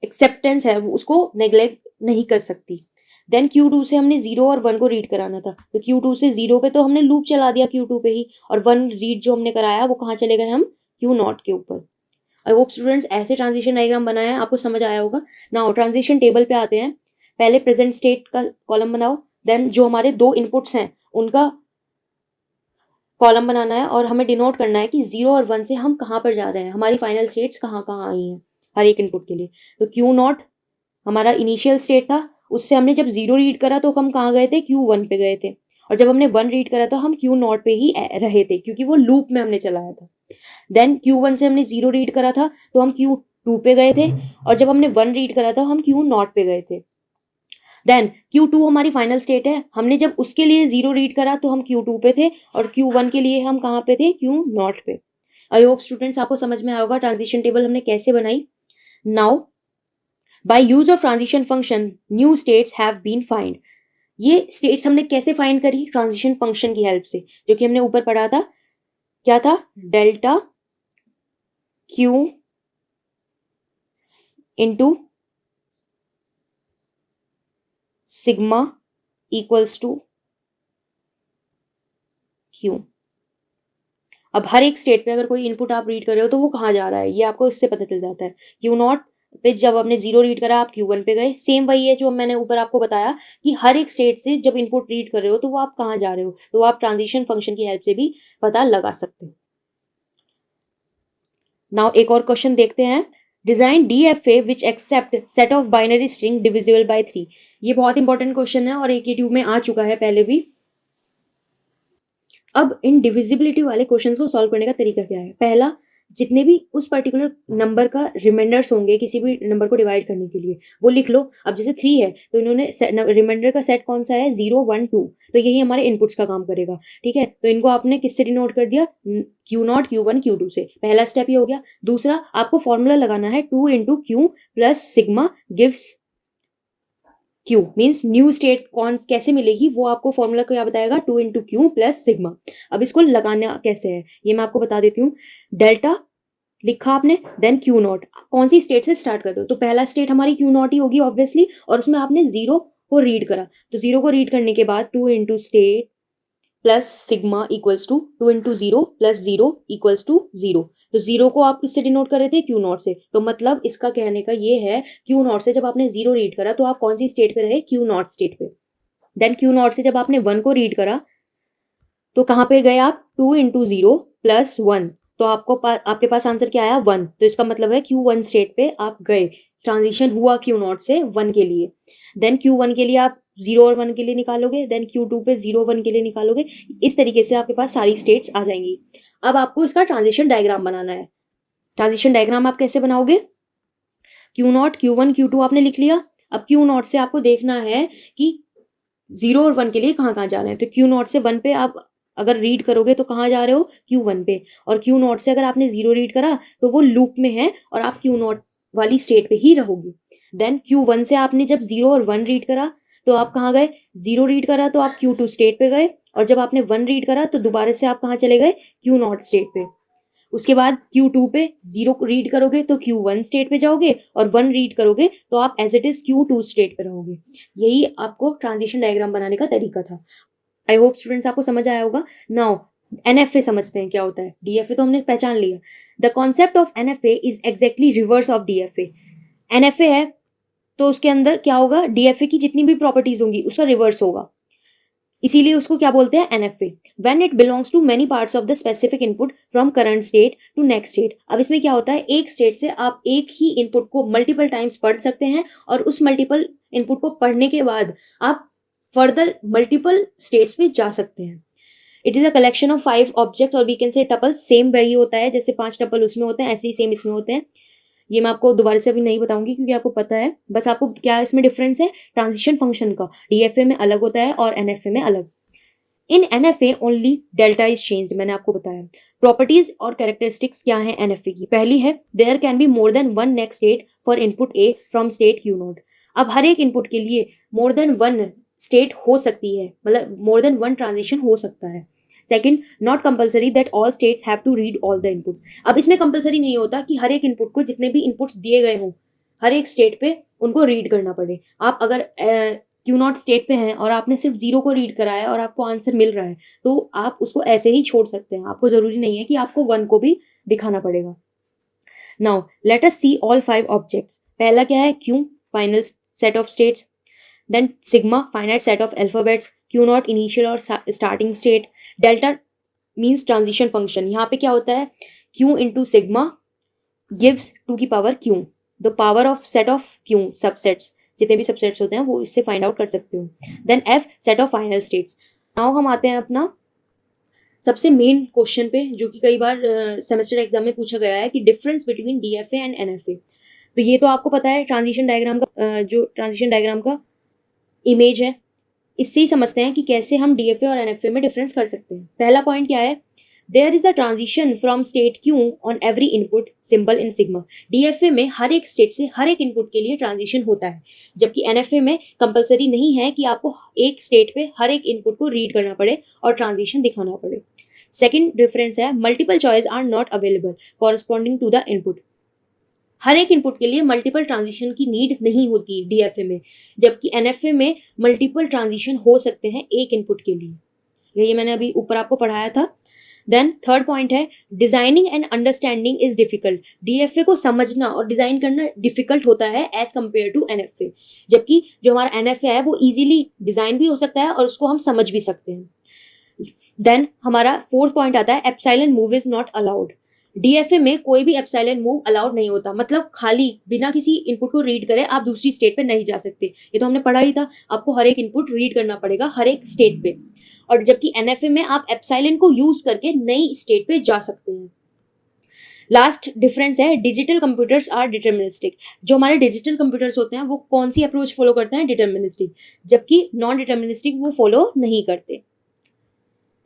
एक्सेप्टेंस है उसको नेग्लेक्ट नहीं कर सकती। देन Q2 से हमने 0 और 1 को रीड कराना था, तो Q2 से 0 पे तो हमने लूप चला दिया Q2 पे ही, और 1 रीड जो हमने कराया वो कहाँ चले गए हम Q0 के ऊपर। आई होप स्टूडेंट्स ऐसे ट्रांजिशन डायग्राम बनाया है आपको समझ आया होगा। नाउ ट्रांजिशन टेबल पे आते हैं। पहले प्रेजेंट स्टेट का कॉलम बनाओ, देन जो हमारे दो इनपुट्स हैं उनका कॉलम बनाना है, और हमें डिनोट करना है कि 0 और 1 से हम कहाँ पर जा रहे हैं, हमारी फाइनल स्टेट्स कहाँ कहाँ आई हैं हर एक इनपुट के लिए। तो Q0 हमारा इनिशियल स्टेट था, उससे हमने जब 0 रीड करा तो हम कहाँ गए थे, Q1 पे गए थे, और जब हमने 1 रीड करा तो हम Q0 पे ही रहे थे क्योंकि वो लूप में हमने चलाया था। देन Q1 से हमने 0 रीड करा था तो हम Q2 पे गए थे, और जब हमने 1 रीड करा था हम Q0 पे गए थे। देन Q2 हमारी फाइनल स्टेट है, हमने जब उसके लिए 0 रीड करा तो हम Q2 पे थे, और Q1 के लिए हम कहाँ पे थे, Q0 पे। आई होप स्टूडेंट्स आपको समझ में आया होगा ट्रांजिशन टेबल हमने कैसे बनाई। Now by use of transition function new states have been find. ये स्टेट्स हमने कैसे फाइंड करी, ट्रांजिशन फंक्शन की हेल्प से, जो कि हमने ऊपर पढ़ा था। क्या था, delta Q into sigma equals to Q। अब हर एक स्टेट पे अगर कोई इनपुट आप रीड कर रहे हो तो वो कहाँ जा रहा है ये आपको इससे पता चल जाता है। Q0 पे जब आपने 0 रीड करा आप Q1 पे गए, सेम वही है जो मैंने ऊपर आपको बताया कि हर एक स्टेट से जब इनपुट रीड कर रहे हो तो वो आप कहाँ जा रहे हो, तो आप ट्रांजिशन फंक्शन की हेल्प से भी पता लगा सकते हो। नाउ एक और क्वेश्चन देखते हैं। Design DFA which accept set of binary string divisible by 3। ये बहुत इंपॉर्टेंट क्वेश्चन है और AKTU में आ चुका है पहले भी। अब इन डिविजिबिलिटी वाले क्वेश्चंस को सॉल्व करने का तरीका क्या है। पहला, जितने भी उस पर्टिकुलर नंबर का रिमाइंडर्स होंगे किसी भी नंबर को डिवाइड करने के लिए वो लिख लो। अब जैसे 3 है तो इन्होंने रिमाइंडर का सेट कौन सा है, 0 1 2, तो यही हमारे इनपुट्स का काम करेगा। ठीक है, तो इनको आपने किससे डिनोट कर दिया, Q0 Q1 Q2 से। पहला स्टेप ये हो गया। दूसरा, आपको फॉर्मूला लगाना है 2 into Q plus sigma gives Q means new state कौन कैसे मिलेगी वो आपको फॉर्मूला क्या बताएगा, 2 इंटू क्यू प्लस सिग्मा। अब इसको लगाना कैसे है ये मैं आपको बता देती हूँ। डेल्टा लिखा आपने, देन Q0 कौन सी स्टेट से स्टार्ट कर दो, तो पहला स्टेट हमारी Q0 ही होगी ऑब्वियसली, और उसमें आपने 0 को रीड करा, तो 0 को रीड करने के बाद 2 into state plus sigma equals to 2 into 0 plus 0 equals to 0। तो 0 को आप किससे डिनोट कर रहे थे, Q0 से। तो मतलब इसका कहने का ये है, Q0 से जब आपने 0 रीड करा तो आप कौन सी स्टेट पे रहे, Q0 स्टेट पे। देन Q0 से जब आपने 1 को रीड करा तो कहाँ पे गए आप, 2 इंटू 0 प्लस 1, तो आपके पास आंसर क्या आया, 1। तो इसका मतलब है Q1 स्टेट पे आप गए, ट्रांजिशन हुआ Q0 से 1 के लिए। देन Q1 के लिए आप 0 और 1 के लिए निकालोगे, देन Q2 पे 0 1 के लिए निकालोगे। इस तरीके से आपके पास सारी स्टेट्स आ जाएंगी। अब आपको इसका ट्रांजिशन डायग्राम बनाना है। ट्रांजिशन डायग्राम आप कैसे बनाओगे, Q0 Q1 Q2 आपने लिख लिया। अब Q0 से आपको देखना है कि 0 और 1 के लिए कहाँ कहाँ जा रहे हैं, तो Q0 से 1 पे आप अगर रीड करोगे तो कहाँ जा रहे हो, Q1 पे, और Q0 से अगर आपने 0 रीड करा तो वो लूप में है और आप Q0 वाली स्टेट पे ही रहोगे। देन Q1 से आपने जब 0 और 1 रीड करा तो आप कहाँ गए, 0 रीड करा तो आप Q2 स्टेट पे गए, और जब आपने 1 रीड करा तो दोबारा से आप कहाँ चले गए, Q0 स्टेट पे। उसके बाद Q2 पे 0 रीड करोगे तो Q1 स्टेट पे जाओगे, और 1 रीड करोगे तो आप as it is Q2 state पे रहोगे। यही आपको ट्रांजिशन डायग्राम बनाने का तरीका था। आई होप स्टूडेंट्स आपको समझ आया होगा। नाउ NFA समझते हैं क्या होता है। DFA तो हमने पहचान लिया। The concept of NFA is exactly reverse of DFA। NFA है तो उसके अंदर क्या होगा, DFA की जितनी भी प्रॉपर्टीज होंगी उसका रिवर्स होगा, इसीलिए उसको क्या बोलते हैं, NFA। When it belongs to many parts of the specific input from current state to next state. अब इसमें क्या होता है, एक स्टेट से आप एक ही इनपुट को मल्टीपल टाइम्स पढ़ सकते हैं, और उस मल्टीपल इनपुट को पढ़ने के बाद आप फर्दर मल्टीपल स्टेट्स में जा सकते हैं। It is a collection of 5 object, और we can say tuple. Same वही होता है जैसे 5 टपल उसमें होते हैं, ऐसे ही सेम इसमें होते हैं। ये मैं आपको दोबारा से अभी नहीं बताऊंगी क्योंकि आपको पता है, बस आपको क्या इसमें डिफरेंस है, ट्रांजिशन फंक्शन का DFA में अलग होता है और NFA में अलग। इन NFA only delta is changed, मैंने आपको बताया। प्रॉपर्टीज और कैरेक्टरिस्टिक्स क्या है NFA की, पहली है there can be more than one next state for input A from state Q0। अब हर एक इनपुट के लिए मोर देन वन स्टेट हो सकती है, मतलब मोर देन वन ट्रांजिशन हो सकता है। Second, not compulsory that all states have to read all the inputs. अब इसमें कंपलसरी नहीं होता कि हर एक इनपुट को जितने भी इनपुट्स दिए गए हों हर एक स्टेट पे उनको रीड करना पड़े। आप अगर क्यू नॉट स्टेट पे हैं और आपने सिर्फ 0 को रीड करा है और आपको आंसर मिल रहा है, तो आप उसको ऐसे ही छोड़ सकते हैं, आपको ज़रूरी नहीं है कि आपको 1 को भी दिखाना पड़ेगा। Now let us see all 5 objects. पहला क्या है, Q final set of states, then sigma finite set of alphabets, Q not initial और starting state, delta means transition function. यहाँ पे क्या होता है, Q into sigma gives two की power Q, the power of set of Q subsets, जितने भी subsets होते हैं वो इससे फाइंड आउट कर सकते हो। Then F set of final states. Now हम आते हैं अपना सबसे मेन क्वेश्चन पे, जो कि कई बार सेमेस्टर एग्जाम में पूछा गया है कि difference between DFA and NFA. तो ये तो आपको पता है, ट्रांजिशन डायग्राम का जो ट्रांजिशन डायग्राम का इमेज है, इससे ही समझते हैं कि कैसे हम डीएफए और एनएफए में डिफरेंस कर सकते हैं। पहला पॉइंट क्या है, there is a transition from state q on every input symbol in sigma. DFA में हर एक स्टेट से हर एक इनपुट के लिए ट्रांजिशन होता है, जबकि एनएफए में कंपलसरी नहीं है कि आपको एक स्टेट पे हर एक इनपुट को रीड करना पड़े और ट्रांजिशन दिखाना पड़े। सेकेंड डिफरेंस है, multiple choice are not available corresponding to the input. हर एक इनपुट के लिए मल्टीपल ट्रांजिशन की नीड नहीं होती डीएफए में, जबकि एनएफए में मल्टीपल ट्रांजिशन हो सकते हैं एक इनपुट के लिए। ये मैंने अभी ऊपर आपको पढ़ाया था। देन थर्ड पॉइंट है, designing and understanding is difficult. DFA को समझना और डिजाइन करना डिफिकल्ट होता है एज कंपेयर टू एनएफए, जबकि जो हमारा एनएफए है वो इजीली डिजाइन भी हो सकता है और उसको हम समझ भी सकते हैं। देन हमारा फोर्थ पॉइंट आता है, epsilon move is not allowed. DFA में कोई भी एप्सिलॉन मूव अलाउड नहीं होता, मतलब खाली बिना किसी इनपुट को रीड करे आप दूसरी स्टेट पे नहीं जा सकते। ये तो हमने पढ़ा ही था, आपको हर एक इनपुट रीड करना पड़ेगा हर एक स्टेट पे। और जबकि एनएफए में आप एप्सिलॉन को यूज करके नई स्टेट पे जा सकते हैं। लास्ट डिफरेंस है, डिजिटल कंप्यूटर्स आर डिटर्मिनिस्टिक। जो हमारे डिजिटल कंप्यूटर्स होते हैं वो कौन सी अप्रोच फॉलो करते हैं, डिटर्मिनिस्टिक, जबकि नॉन डिटर्मिनिस्टिक वो फॉलो नहीं करते।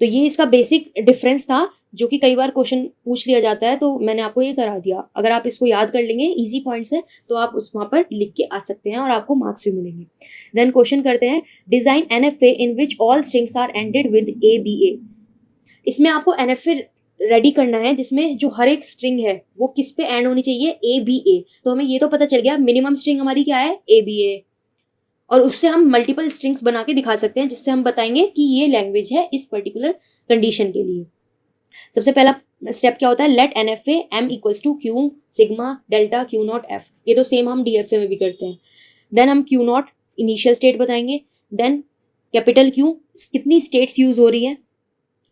तो ये इसका बेसिक डिफरेंस था, जो कि कई बार क्वेश्चन पूछ लिया जाता है, तो मैंने आपको ये करा दिया। अगर आप इसको याद कर लेंगे, इजी पॉइंट्स है, तो आप उस वहां पर लिख के आ सकते हैं और आपको मार्क्स भी मिलेंगे। देन क्वेश्चन करते हैं, design NFA in which all strings are ended with a b a. इसमें आपको एनएफए रेडी करना है जिसमें जो हर एक स्ट्रिंग है वो किस पे एंड होनी चाहिए, ए बी ए। तो हमें ये तो पता चल गया, मिनिमम स्ट्रिंग हमारी क्या है, ए बी ए, और उससे हम मल्टीपल स्ट्रिंग्स बना के दिखा सकते हैं, जिससे हम बताएंगे कि ये लैंग्वेज है इस पर्टिकुलर कंडीशन के लिए। सबसे पहला स्टेप क्या होता है, let NFA M equals to q sigma delta q naught F. ये तो सेम हम डीएफए में भी करते हैं। देन हम क्यू नॉट इनिशियल स्टेट बताएंगे, देन कैपिटल क्यू कितनी स्टेट्स यूज हो रही है,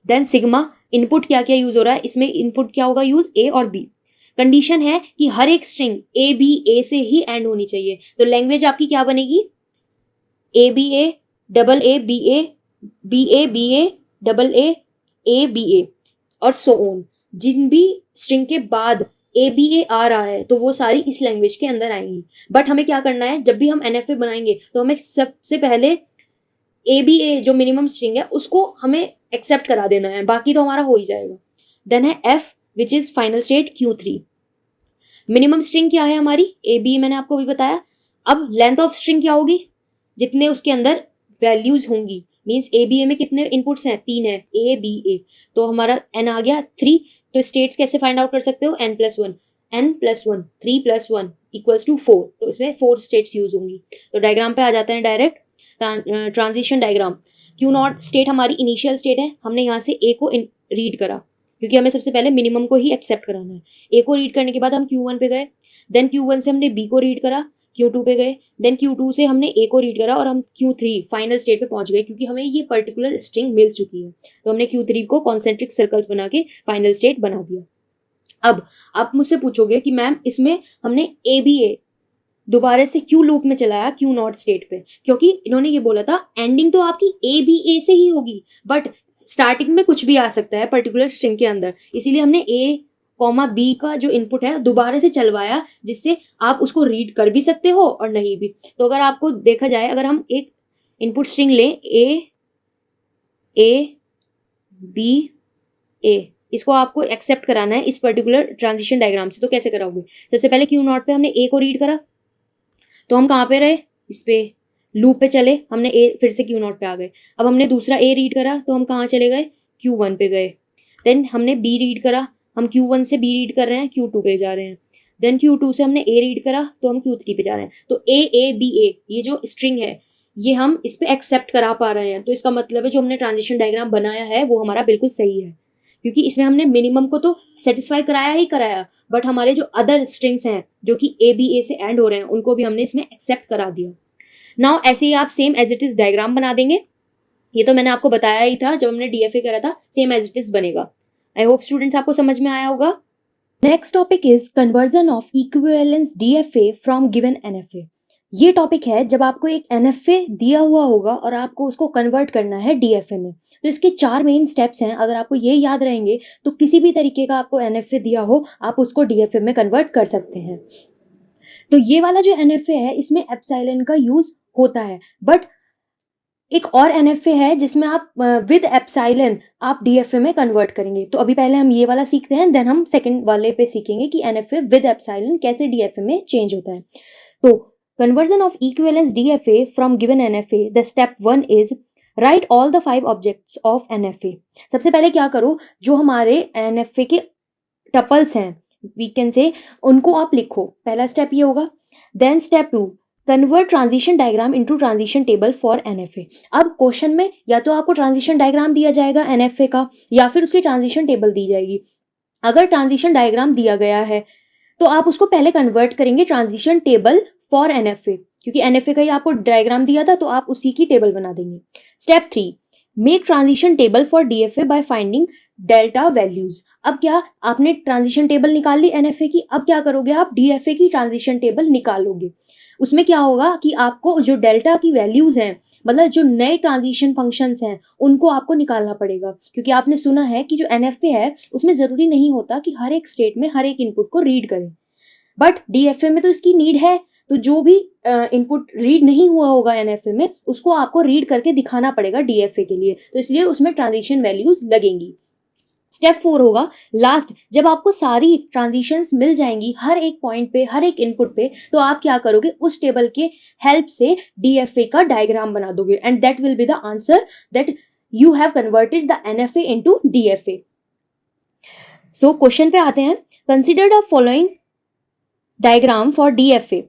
देन सिग्मा इनपुट क्या क्या यूज हो रहा है, इसमें इनपुट क्या होगा यूज, ए और बी। कंडीशन है कि हर एक स्ट्रिंग ए बी ए से ही एंड होनी चाहिए, तो लैंग्वेज आपकी क्या बनेगी, a b a double a b a b a b a double a b a और सो ऑन। जिन भी स्ट्रिंग के बाद ए बी ए आ रहा है तो वो सारी इस लैंग्वेज के अंदर आएंगी। बट हमें क्या करना है, जब भी हम एनएफए बनाएंगे तो हमें सबसे पहले ए बी ए जो मिनिमम स्ट्रिंग है उसको हमें एक्सेप्ट करा देना है, बाकी तो हमारा हो ही जाएगा। देन है F which is final state Q3। Minimum string क्या है हमारी, ए बी ए मैंने आपको अभी बताया। अब लेंथ ऑफ स्ट्रिंग क्या होगी, जितने उसके अंदर वैल्यूज होंगी, मीन्स ए बी ए में कितने इनपुट्स हैं, 3 है, ए बी ए, तो हमारा एन आ गया 3। तो स्टेट्स कैसे फाइंड आउट कर सकते हो, n+1, n+1 3+1 इक्वल्स टू 4, तो इसमें 4 स्टेट्स यूज होंगी। तो डायग्राम पे आ जाते हैं direct, transition diagram. Q not state हमारी इनिशियल स्टेट है, हमने यहाँ से ए को रीड करा, क्योंकि हमें सबसे पहले मिनिमम को ही एक्सेप्ट कराना है। ए को रीड करने के बाद हम Q1 पे गए, देन Q1 से हमने बी को रीड करा, Q2 पे गए, देन Q2 से हमने ए को रीड करा और हम Q3 फाइनल स्टेट पे पहुंच गए, क्योंकि हमें ये पर्टिकुलर स्ट्रिंग मिल चुकी है। तो हमने Q3 को कॉन्सेंट्रिक सर्कल्स बना के फाइनल स्टेट बना दिया। अब आप मुझसे पूछोगे कि मैम इसमें हमने ए बी ए दोबारा से क्यू लूप में चलाया क्यू नॉट स्टेट पे, क्योंकि इन्होंने ये बोला था एंडिंग तो आपकी ए बी ए से ही होगी, बट स्टार्टिंग में कुछ भी आ सकता है पर्टिकुलर स्ट्रिंग के अंदर, इसीलिए हमने ए कॉमा बी का जो इनपुट है दोबारा से चलवाया, जिससे आप उसको रीड कर भी सकते हो और नहीं भी। तो अगर आपको देखा जाए, अगर हम एक इनपुट स्ट्रिंग लें ए बी ए, इसको आपको एक्सेप्ट कराना है इस पर्टिकुलर ट्रांजिशन डायग्राम से, तो कैसे कराओगे, सबसे पहले क्यू नॉट पे हमने ए को रीड करा, तो हम कहाँ पे रहे, इस पे लूप पे चले, हमने ए फिर से Q0 पे आ गए। अब हमने दूसरा ए रीड करा तो हम कहाँ चले गए, Q1 पे गए। देन हमने बी रीड करा, हम Q1 से बी रीड कर रहे हैं, Q2 पे जा रहे हैं। देन Q2 से हमने ए रीड करा तो हम Q3 पे जा रहे हैं। तो ए बी ए ये जो स्ट्रिंग है ये हम इस पे एक्सेप्ट करा पा रहे हैं, तो इसका मतलब है जो हमने ट्रांजिशन डायग्राम बनाया है वो हमारा बिल्कुल सही है, क्योंकि इसमें हमने मिनिमम को तो सेटिस्फाई कराया ही कराया, बट हमारे जो अदर स्ट्रिंग्स हैं जो कि ए बी ए से एंड हो रहे हैं उनको भी हमने इसमें एक्सेप्ट करा दिया। नाउ ऐसे ही आप same as it is diagram बना देंगे। ये तो मैंने आपको बताया ही था जब हमने डीएफए करा था, सेम एज इट इज बनेगा। आई होप स्टूडेंट्स आपको समझ में आया होगा। Next topic is conversion of equivalence DFA from given NFA. ये टॉपिक है जब आपको एक एनएफए दिया हुआ होगा और आपको उसको कन्वर्ट करना है डीएफए में। तो इसके 4 मेन स्टेप्स हैं, अगर आपको ये याद रहेंगे तो किसी भी तरीके का आपको एनएफए दिया हो आप उसको डीएफए में कन्वर्ट कर सकते हैं। तो ये वाला जो एनएफए है इसमें एप्सिलॉन का यूज होता है, बट एक और एनएफए है जिसमें आप विद एप्सिलॉन आप डीएफए में कन्वर्ट करेंगे। तो अभी पहले हम ये वाला सीखते हैं, देन हम सेकंड वाले पे सीखेंगे कि एनएफए विद एप्सिलॉन कैसे डीएफए में चेंज होता है। तो conversion of equivalence DFA from given NFA, the step 1 is right all the 5 objects of NFA. सबसे पहले क्या करो, जो हमारे एनएफए के टपल्स हैं वी कैन से, उनको आप लिखो। पहला स्टेप ये होगा। Then step 2, convert transition diagram into transition table for NFA. अब क्वेश्चन में या तो आपको ट्रांजिशन डायग्राम दिया जाएगा एनएफए का या फिर उसकी ट्रांजिशन टेबल दी जाएगी। अगर ट्रांजिशन डायग्राम दिया गया है तो आप उसको पहले कन्वर्ट करेंगे ट्रांजिशन टेबल फॉर एनएफए, क्योंकि एनएफए का ही आपको डायग्राम दिया था तो आप उसी की टेबल बना देंगे। Step 3, make transition table for DFA by finding delta values. अब क्या आपने ट्रांजिशन टेबल निकाल ली एनएफए की, अब क्या करोगे आप डीएफए की ट्रांजिशन टेबल निकालोगे। उसमें क्या होगा कि आपको जो डेल्टा की वैल्यूज हैं, मतलब जो नए ट्रांजिशन फंक्शंस हैं उनको आपको निकालना पड़ेगा, क्योंकि आपने सुना है कि जो एनएफए है उसमें जरूरी नहीं होता कि हर एक स्टेट में हर एक इनपुट को रीड करें, बट डीएफए में तो इसकी नीड है। तो जो भी इनपुट रीड नहीं हुआ होगा एनएफए में उसको आपको रीड करके दिखाना पड़ेगा डीएफए के लिए, तो इसलिए उसमें ट्रांजिशन वैल्यूज लगेंगी। स्टेप 4 होगा लास्ट, जब आपको सारी ट्रांजिशंस मिल जाएंगी हर एक पॉइंट पे हर एक इनपुट पे, तो आप क्या करोगे उस टेबल के हेल्प से डीएफए का डायग्राम बना दोगे, and that will be the answer that you have converted the NFA into DFA. So question पे आते हैं। Consider the following diagram for DFA.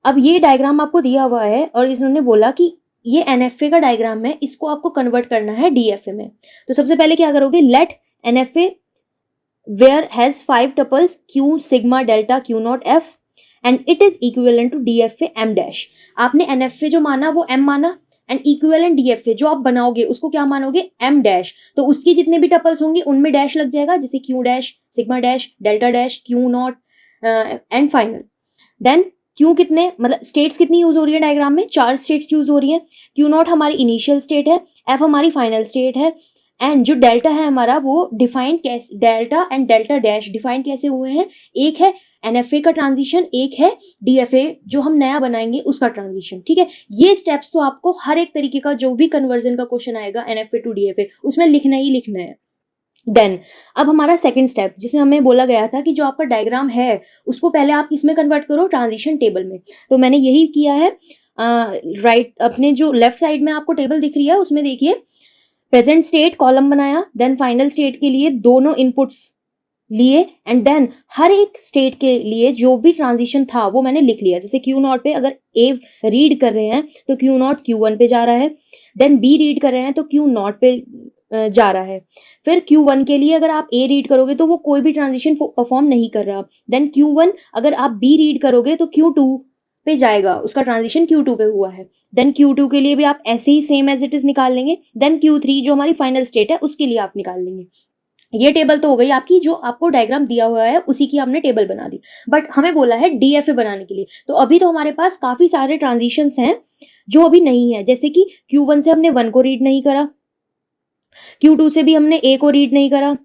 अब ये डायग्राम आपको दिया हुआ है और इन्होंने बोला कि ये एनएफए का डायग्राम है, इसको आपको कन्वर्ट करना है डीएफए में। तो सबसे पहले क्या करोगे, let NFA where has 5 tuples q sigma delta q naught f and it is equivalent to DFA m dash. आपने एनएफए जो माना वो m माना, एंड इक्विवेलेंट डीएफए जो आप बनाओगे उसको क्या मानोगे m डैश। तो उसके जितने भी टपल्स होंगे उनमें डैश लग जाएगा, जैसे q dash, sigma dash, delta dash, q naught and final. Then q कितने, मतलब स्टेट्स कितनी यूज हो रही है डायग्राम में, 4 स्टेट्स यूज हो रही है। क्यू नॉट हमारी इनिशियल स्टेट है, एफ हमारी फाइनल स्टेट है, एंड जो डेल्टा है हमारा वो डिफाइंड कैसे, delta and delta dash defined कैसे हुए हैं, एक है एनएफए का ट्रांजिशन, एक है डीएफए जो हम नया बनाएंगे उसका ट्रांजिशन। ठीक है, ये स्टेप्स तो आपको हर एक तरीके का जो भी कन्वर्जन का क्वेश्चन आएगा एनएफए टू डीएफए उसमें लिखना ही लिखना है। देन अब हमारा सेकंड स्टेप, जिसमें हमें बोला गया था कि जो आपका डायग्राम है उसको पहले आप किसमें कन्वर्ट करो, ट्रांजिशन टेबल में। तो मैंने यही किया है। राइट अपने जो लेफ्ट साइड में आपको टेबल दिख रही है उसमें देखिए प्रेजेंट स्टेट कॉलम बनाया, देन फाइनल स्टेट के लिए दोनों इनपुट्स लिए, एंड देन हर एक स्टेट के लिए जो भी ट्रांजिशन था वो मैंने लिख लिया। जैसे क्यू नॉट पे अगर ए रीड कर रहे हैं तो क्यू नॉट Q1 पे जा रहा है, देन बी रीड कर रहे हैं तो क्यू नॉट पे जा रहा है। फिर Q1 के लिए अगर आप ए रीड करोगे तो वो कोई भी ट्रांजिशन परफॉर्म नहीं कर रहा, देन Q1 अगर आप बी रीड करोगे तो Q2 पे जाएगा, उसका ट्रांजिशन Q2 पे हुआ है। देन Q2 के लिए भी आप ऐसे ही सेम एज इट इज निकाल लेंगे, देन Q3 जो हमारी फाइनल स्टेट है उसके लिए आप निकाल लेंगे। ये टेबल तो हो गई आपकी, जो आपको डायग्राम दिया हुआ है उसी की हमने टेबल बना दी, बट हमें बोला है डीएफए बनाने के लिए। तो अभी तो हमारे पास काफी सारे ट्रांजिशंस हैं जो अभी नहीं है, जैसे कि Q1 से हमने 1 को रीड नहीं करा, Q2 से भी हमने A को रीड नहीं करा,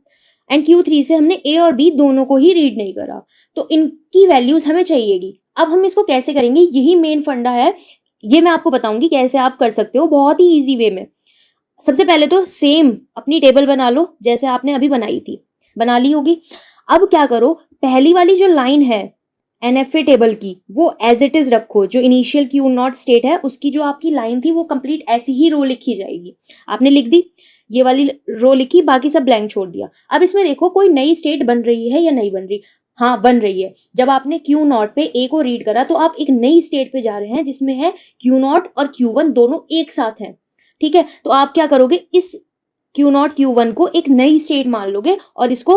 एंड Q3 से हमने A और B दोनों को ही रीड नहीं करा। तो इनकी वैल्यूज हमें चाहिएगी। अब हम इसको कैसे करेंगे, यही मेन फंडा है, ये मैं आपको बताऊंगी कैसे आप कर सकते हो बहुत ही इजी वे में। सबसे पहले तो सेम अपनी टेबल बना लो जैसे आपने अभी बनाई थी, बना ली होगी। अब क्या करो, पहली वाली जो लाइन है एनएफए टेबल की वो एज इट इज रखो, जो इनिशियल क्यू नॉट स्टेट है उसकी जो आपकी लाइन थी वो कंप्लीट ऐसी ही रो लिखी जाएगी। आपने लिख दी, ये वाली रो लिखी, बाकी सब ब्लैंक छोड़ दिया। अब इसमें देखो कोई नई स्टेट बन रही है या नहीं बन रही। हाँ बन रही है। जब आपने क्यू नॉट पे ए को रीड करा तो आप एक नई स्टेट पे जा रहे हैं जिसमें है क्यू नॉट और क्यू वन दोनों एक साथ हैं। ठीक है, तो आप क्या करोगे, इस क्यू नॉट क्यू वन को एक नई स्टेट मान लोगे और इसको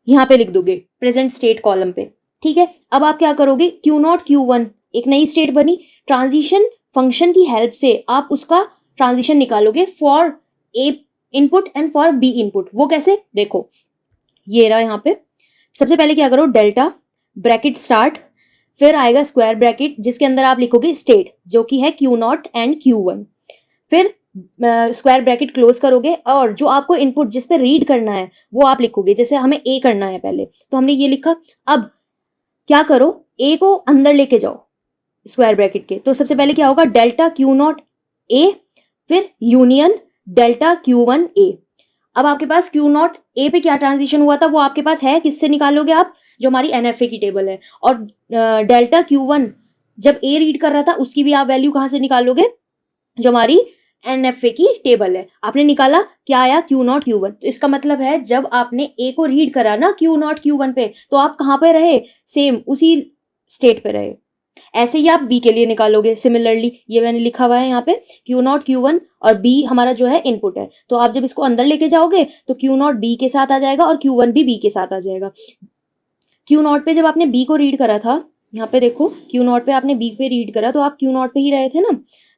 यहाँ पे लिख दोगे प्रेजेंट स्टेट कॉलम पे। ठीक है, अब आप क्या करोगे, क्यू नॉट क्यू वन एक नई स्टेट बनी, ट्रांजिशन फंक्शन की हेल्प से आप उसका ट्रांजिशन निकालोगे for a input and for b input. वो कैसे, देखो ये रहा यहाँ पे। सबसे पहले क्या करो, डेल्टा ब्रैकेट स्टार्ट, फिर आएगा स्क्वायर ब्रैकेट जिसके अंदर आप लिखोगे स्टेट जो कि है Q not and Q one, फिर स्क्वायर ब्रैकेट क्लोज करोगे और जो आपको इनपुट जिस पे रीड करना है वो आप लिखोगे। जैसे हमें ए करना है पहले, तो हमने ये लिखा। अब क्या करो, ए को अंदर लेके जाओ स्क्वायर ब्रैकेट के, तो सबसे पहले क्या होगा, डेल्टा क्यू नॉट ए, फिर यूनियन डेल्टा क्यू वन ए। अब आपके पास क्यू नॉट ए पे क्या ट्रांजिशन हुआ था वो आपके पास है, किससे निकालोगे आप, जो हमारी एनएफए की टेबल है। और डेल्टा क्यू वन जब ए रीड कर रहा था उसकी भी आप वैल्यू कहां से निकालोगे, जो हमारी एनएफए की टेबल है। आपने निकाला, क्या आया, क्यू नॉट क्यू वन। तो इसका मतलब है जब आपने ए को रीड करा ना क्यू नॉट क्यू वन पे, तो आप कहां पे रहे, सेम उसी स्टेट पे रहे। ऐसे ही आप बी के लिए निकालोगे सिमिलरली, ये मैंने लिखा हुआ है यहाँ पे, क्यू नॉट क्यू वन और बी हमारा जो है इनपुट है। तो आप जब इसको अंदर लेके जाओगे तो क्यू नॉट बी के साथ आ जाएगा और क्यू वन भी बी के साथ आ जाएगा। क्यू नॉट पे जब आपने बी को रीड करा था, यहाँ पे देखो क्यू नॉट पे आपने बी पे रीड करा तो आप क्यू नॉट पे ही रहे थे ना,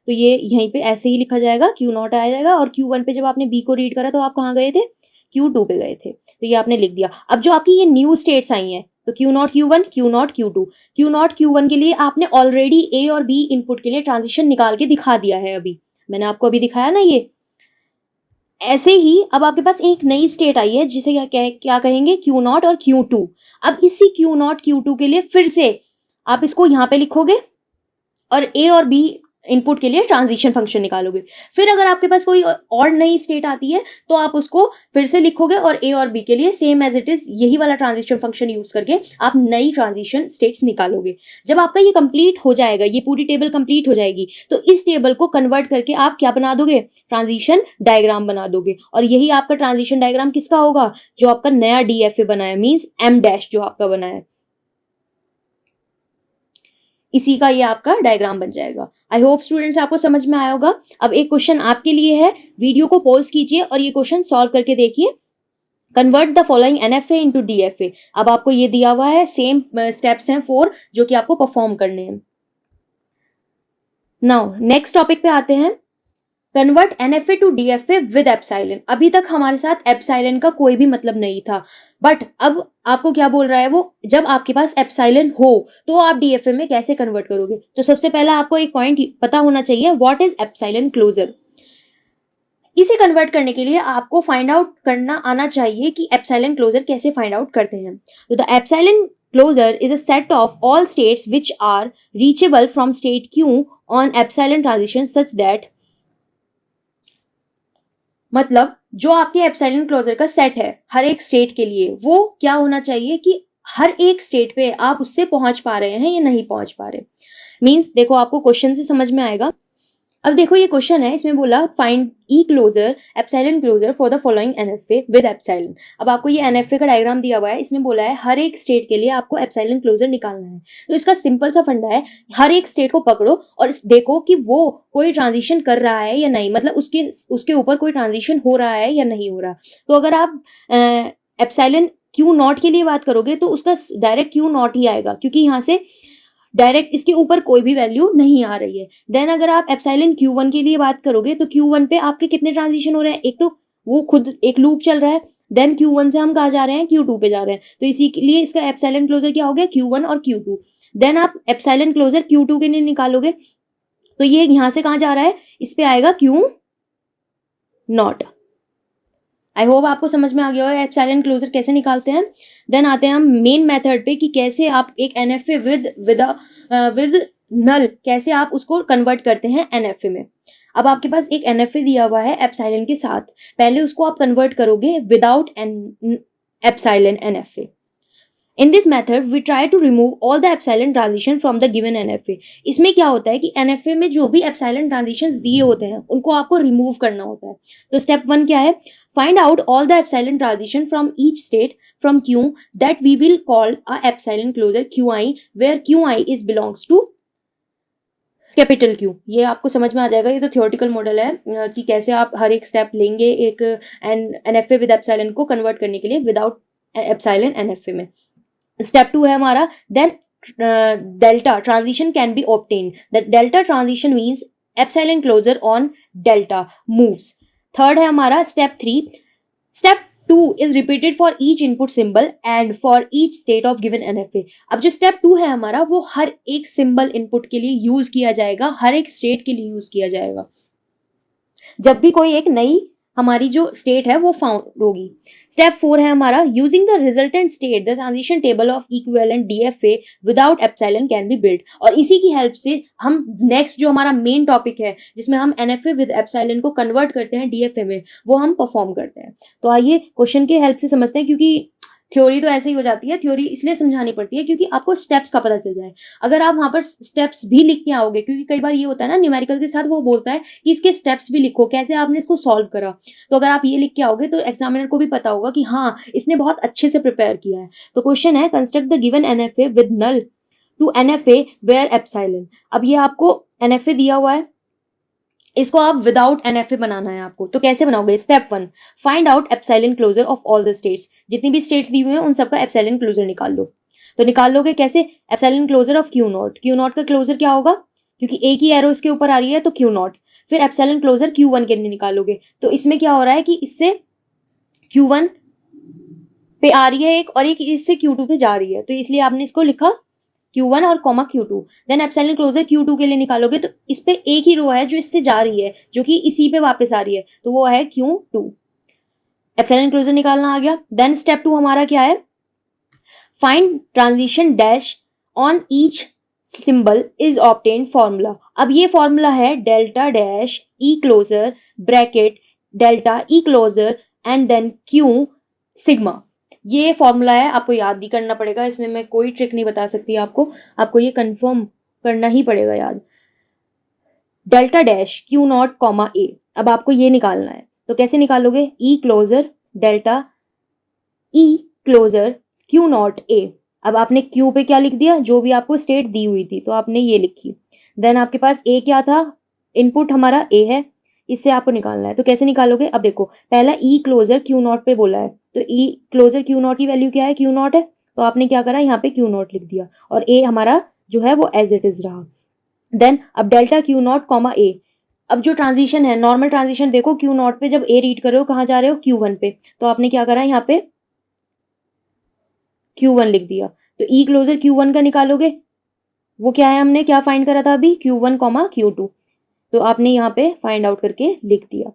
तो ये यहीं पे ऐसे ही लिखा जाएगा, क्यू नॉट आ जाएगा। और क्यू वन पे जब आपने बी को रीड करा तो आप कहाँ गए थे, क्यू टू पे गए थे, तो ये आपने लिख दिया। अब जो आपकी ये न्यू स्टेट्स आई हैं, तो q not q one, q not q two, q not q one के लिए आपने ऑलरेडी ए और बी इनपुट के लिए ट्रांजिशन निकाल के दिखा दिया है, अभी मैंने आपको अभी दिखाया ना ये। ऐसे ही अब आपके पास एक नई स्टेट आई है जिसे क्या कहेंगे, क्यू नॉट और क्यू टू। अब इसी क्यू नॉट क्यू टू के लिए फिर से आप इसको यहाँ पे लिखोगे और ए और बी इनपुट के लिए ट्रांजिशन फंक्शन निकालोगे। फिर अगर आपके पास कोई और नई स्टेट आती है तो आप उसको फिर से लिखोगे और ए और बी के लिए सेम एज इट इज यही वाला ट्रांजिशन फंक्शन यूज करके आप नई ट्रांजिशन स्टेट्स निकालोगे। जब आपका ये कंप्लीट हो जाएगा, ये पूरी टेबल कंप्लीट हो जाएगी, तो इस टेबल को कन्वर्ट करके आप क्या बना दोगे, ट्रांजिशन डायग्राम बना दोगे। और यही आपका ट्रांजिशन डायग्राम किसका होगा, जो आपका नया डीएफए बना है, मींस एम डैश जो आपका बना है, इसी का ये आपका डायग्राम बन जाएगा। आई होप स्टूडेंट्स आपको समझ में आया होगा। अब एक क्वेश्चन आपके लिए है, वीडियो को पॉज कीजिए और ये क्वेश्चन सॉल्व करके देखिए। Convert the following NFA into DFA. अब आपको ये दिया हुआ है, सेम स्टेप्स हैं 4 जो कि आपको परफॉर्म करने हैं। नाउ नेक्स्ट टॉपिक पे आते हैं, convert NFA to DFA with epsilon. अभी तक हमारे साथ एप्सिलॉन का कोई भी मतलब नहीं था, बट अब आपको क्या बोल रहा है वो, जब आपके पास एप्सिलॉन हो तो आप डीएफए में कैसे कन्वर्ट करोगे। तो सबसे पहला आपको एक पॉइंट पता होना चाहिए, व्हाट इज एप्सिलॉन क्लोजर। इसे कन्वर्ट करने के लिए आपको फाइंड आउट करना आना चाहिए कि एप्सिलॉन क्लोजर कैसे फाइंड आउट करते हैं। तो the epsilon closure is a set of all states which are reachable from state q on epsilon transition such that, मतलब जो आपके एप्सिलॉन क्लोजर का सेट है हर एक स्टेट के लिए, वो क्या होना चाहिए कि हर एक स्टेट पे आप उससे पहुंच पा रहे हैं या नहीं पहुंच पा रहे। मींस देखो आपको क्वेश्चन से समझ में आएगा। अब देखो ये क्वेश्चन है, इसमें बोला find e closure epsilon closure for the following NFA with epsilon. अब आपको ये एनएफए का डायग्राम दिया हुआ है, इसमें बोला है हर एक स्टेट के लिए आपको एप्सिलॉन क्लोजर निकालना है। तो इसका सिंपल सा फंडा है, हर एक स्टेट को पकड़ो और देखो कि वो कोई ट्रांजिशन कर रहा है या नहीं, मतलब उसके ऊपर कोई ट्रांजिशन हो रहा है या नहीं हो रहा। तो अगर आप एप्सिलॉन क्यू नॉट के लिए बात करोगे तो उसका डायरेक्ट क्यू नॉट ही आएगा, क्योंकि यहाँ से डायरेक्ट इसके ऊपर कोई भी वैल्यू नहीं आ रही है। देन अगर आप एप्सिलॉन क्यू वन के लिए बात करोगे तो क्यू वन पे आपके कितने ट्रांजिशन हो रहे हैं, एक तो वो खुद एक लूप चल रहा है, देन क्यू वन से हम कहा जा रहे हैं, क्यू टू पे जा रहे हैं, तो इसी के लिए इसका एप्सिलॉन क्लोजर क्या हो गया, क्यू वन और क्यू टू। देन आप एप्सिलॉन क्लोजर क्यू टू के लिए निकालोगे तो ये यहां से कहां जा रहा है, इस पे आएगा क्यू नॉट। आई होप आपको समझ में आ गया होगा एप्सिलॉन क्लोजर कैसे निकालते हैं। देन आते हैं हम मेन मेथड पे कि कैसे आप एक एनएफए विद नल कैसे आप उसको कन्वर्ट करते हैं एनएफए में। अब आपके पास एक एनएफए दिया हुआ है एप्सिलॉन के साथ, पहले उसको आप कन्वर्ट करोगे without epsilon NFA. In this method we try to remove all the epsilon transition from the given NFA. इसमें क्या होता है कि एनएफए में जो भी एप्सिलॉन ट्रांजिशंस दिए होते हैं उनको आपको रिमूव करना होता है। तो स्टेप 1 क्या है? Find out all the epsilon transition from each state from q that we will call a epsilon closure q i, where q i is belongs to capital q. ये आपको समझ में आ जाएगा, ये तो थियोरेटिकल मॉडल है कि कैसे आप हर एक स्टेप लेंगे एक एनएफए विद एप्सिलॉन को कन्वर्ट करने के लिए विदाउट एप्सिलॉन एनएफए में। स्टेप 2 है हमारा then delta transition can be obtain. That delta transition means epsilon closure on delta moves. Third है हमारा step 3। Step 2 is repeated for each input symbol and for each state of given NFA। अब जो step 2 है हमारा वो हर एक symbol input के लिए यूज किया जाएगा, हर एक स्टेट के लिए यूज किया जाएगा जब भी कोई एक नई हमारी जो स्टेट है वो फाउंड होगी। स्टेप 4 है हमारा using the resultant state the transition table of equivalent DFA without epsilon can be build. और इसी की हेल्प से हम नेक्स्ट जो हमारा मेन टॉपिक है जिसमें हम एनएफए विद एप्सिलॉन को कन्वर्ट करते हैं डीएफए में, वो हम परफॉर्म करते हैं। तो आइए क्वेश्चन के हेल्प से समझते हैं, क्योंकि थ्योरी तो ऐसे ही हो जाती है, थ्योरी इसलिए समझानी पड़ती है क्योंकि आपको स्टेप्स का पता चल जाए। अगर आप वहां पर स्टेप्स भी लिख के आओगे, क्योंकि कई बार ये होता है ना न्यूमेरिकल के साथ वो बोलता है कि इसके स्टेप्स भी लिखो, कैसे आपने इसको सॉल्व करा। तो अगर आप ये लिख के आओगे तो एग्जामिनर को भी पता होगा कि हाँ इसने बहुत अच्छे से प्रिपेयर किया है। तो क्वेश्चन है construct the given NFA with null to NFA where epsilon. अब ये आपको एनएफए दिया हुआ है, इसको आप विदाउट एनएफए बनाना है आपको। तो कैसे बनाओगे? Step 1 find out epsilon closure of all the states. जितनी भी स्टेट्स दी हुई हैं उन सबका एप्सिलॉन क्लोजर निकाल लो। तो निकाल लोगे कैसे? Epsilon closure of q not. Q naught का क्लोजर क्या होगा? क्योंकि एक ही एरो इसके ऊपर आ रही है तो क्यू नॉट। फिर एप्सिलॉन क्लोजर क्यू वन के लिए निकालोगे। तो इसमें क्या हो रहा है कि इससे क्यू वन पे आ रही है एक और एक इससे क्यू टू पे जा रही है, तो इसलिए आपने इसको लिखा Q1 और comma Q2। Then epsilon closure Q2 के लिए निकालोगे तो इस पे एक ही रो है जो इससे जा रही है, जो कि इसी पे वापस आ रही है, तो वो है Q2। एप्सिलॉन क्लोजर निकालना आ गया। देन स्टेप 2 हमारा क्या है? Find transition dash on each symbol is obtain formula. अब ये फॉर्मूला है delta dash e closure bracket delta e closure and then Q sigma. ये फॉर्मूला है, आपको याद भी करना पड़ेगा, इसमें मैं कोई ट्रिक नहीं बता सकती आपको ये कंफर्म करना ही पड़ेगा याद। Delta dash Q not comma a, अब आपको ये निकालना है। तो कैसे निकालोगे? E closure delta e closure Q not a. अब आपने क्यू पे क्या लिख दिया? जो भी आपको स्टेट दी हुई थी तो आपने ये लिखी। देन आपके पास ए क्या था? इनपुट हमारा ए है, इससे आपको निकालना है। तो कैसे निकालोगे? अब देखो पहला ई क्लोजर क्यू नॉट पे बोला है, तो ई क्लोजर क्यू नॉट की वैल्यू क्या है? क्यू नॉट है, तो आपने क्या करा? यहाँ पे क्यू नॉट लिख दिया और ए हमारा जो है वो एज इट इज रहा। देन अब delta q not comma a. अब जो ट्रांजिशन है नॉर्मल ट्रांजिशन देखो, क्यू नॉट पे जब ए रीड कर रहे हो कहाँ जा रहे हो? क्यू वन पे, तो आपने क्या करा? यहाँ पे Q1 लिख दिया। तो ई क्लोजर Q1 का निकालोगे, वो क्या है? हमने क्या फाइंड करा था अभी? Q1 comma Q2। तो आपने यहाँ पे फाइंड आउट करके लिख दिया।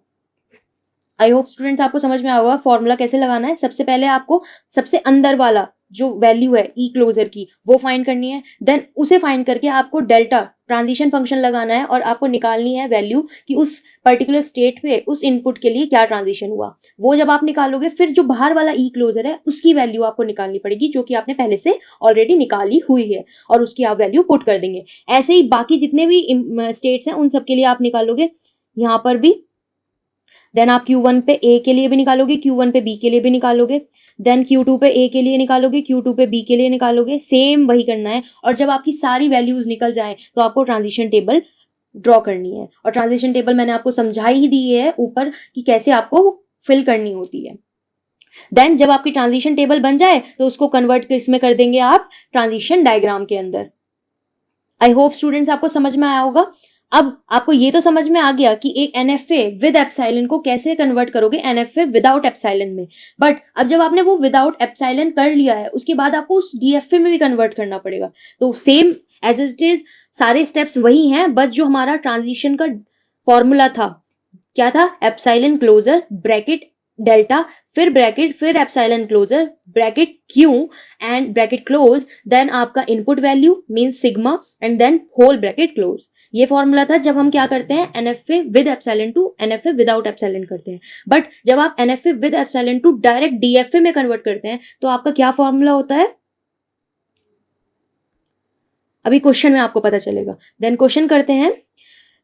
आई होप स्टूडेंट्स आपको समझ में आएगा फॉर्मूला कैसे लगाना है। सबसे पहले आपको सबसे अंदर वाला जो वैल्यू है ई क्लोजर की वो फाइंड करनी है। देन उसे फाइंड करके आपको डेल्टा ट्रांजिशन फंक्शन लगाना है और आपको निकालनी है वैल्यू कि उस पर्टिकुलर स्टेट पे उस इनपुट के लिए क्या ट्रांजिशन हुआ। वो जब आप निकालोगे फिर जो बाहर वाला ई क्लोजर है उसकी वैल्यू आपको निकालनी पड़ेगी, जो कि आपने पहले से ऑलरेडी निकाली हुई है, और उसकी आप वैल्यू पुट कर देंगे। ऐसे ही बाकी जितने भी स्टेट्स हैं उन सब के लिए आप निकालोगे। यहाँ पर भी देन आप Q1 पे A के लिए भी निकालोगे, Q1 पे B के लिए भी निकालोगे, देन Q2 पे A के लिए निकालोगे, Q2 पे B के लिए निकालोगे। सेम वही करना है, और जब आपकी सारी वैल्यूज निकल जाए तो आपको ट्रांजिशन टेबल ड्रॉ करनी है। और ट्रांजिशन टेबल मैंने आपको समझाई ही दी है ऊपर कि कैसे आपको फिल करनी होती है। देन जब आपकी ट्रांजिशन टेबल बन जाए तो उसको कन्वर्ट इसमें कर देंगे आप ट्रांजिशन डायग्राम के अंदर। आई होप स्टूडेंट्स आपको समझ में आया होगा। अब आपको ये तो समझ में आ गया कि एक एनएफए विद एप्सिलॉन को कैसे कन्वर्ट करोगे एनएफए विदाउट एप्सिलॉन में। बट अब जब आपने वो विदाउट एप्सिलॉन कर लिया है उसके बाद आपको उस डीएफए में भी कन्वर्ट करना पड़ेगा। तो सेम एज इट इज सारे स्टेप्स वही हैं, बस जो हमारा ट्रांजिशन का फॉर्मूला था क्या था? एप्सिलॉन क्लोजर ब्रैकेट डेल्टा फिर ब्रैकेट फिर epsilon closure bracket Q end bracket close, then आपका input value means sigma and then whole bracket close. ये फॉर्मूला था जब हम क्या करते हैं NFA with epsilon to NFA without epsilon करते हैं। बट जब आप NFA with epsilon to direct DFA में कन्वर्ट करते हैं तो आपका क्या फॉर्मूला होता है? अभी क्वेश्चन में आपको पता चलेगा। देन क्वेश्चन करते हैं,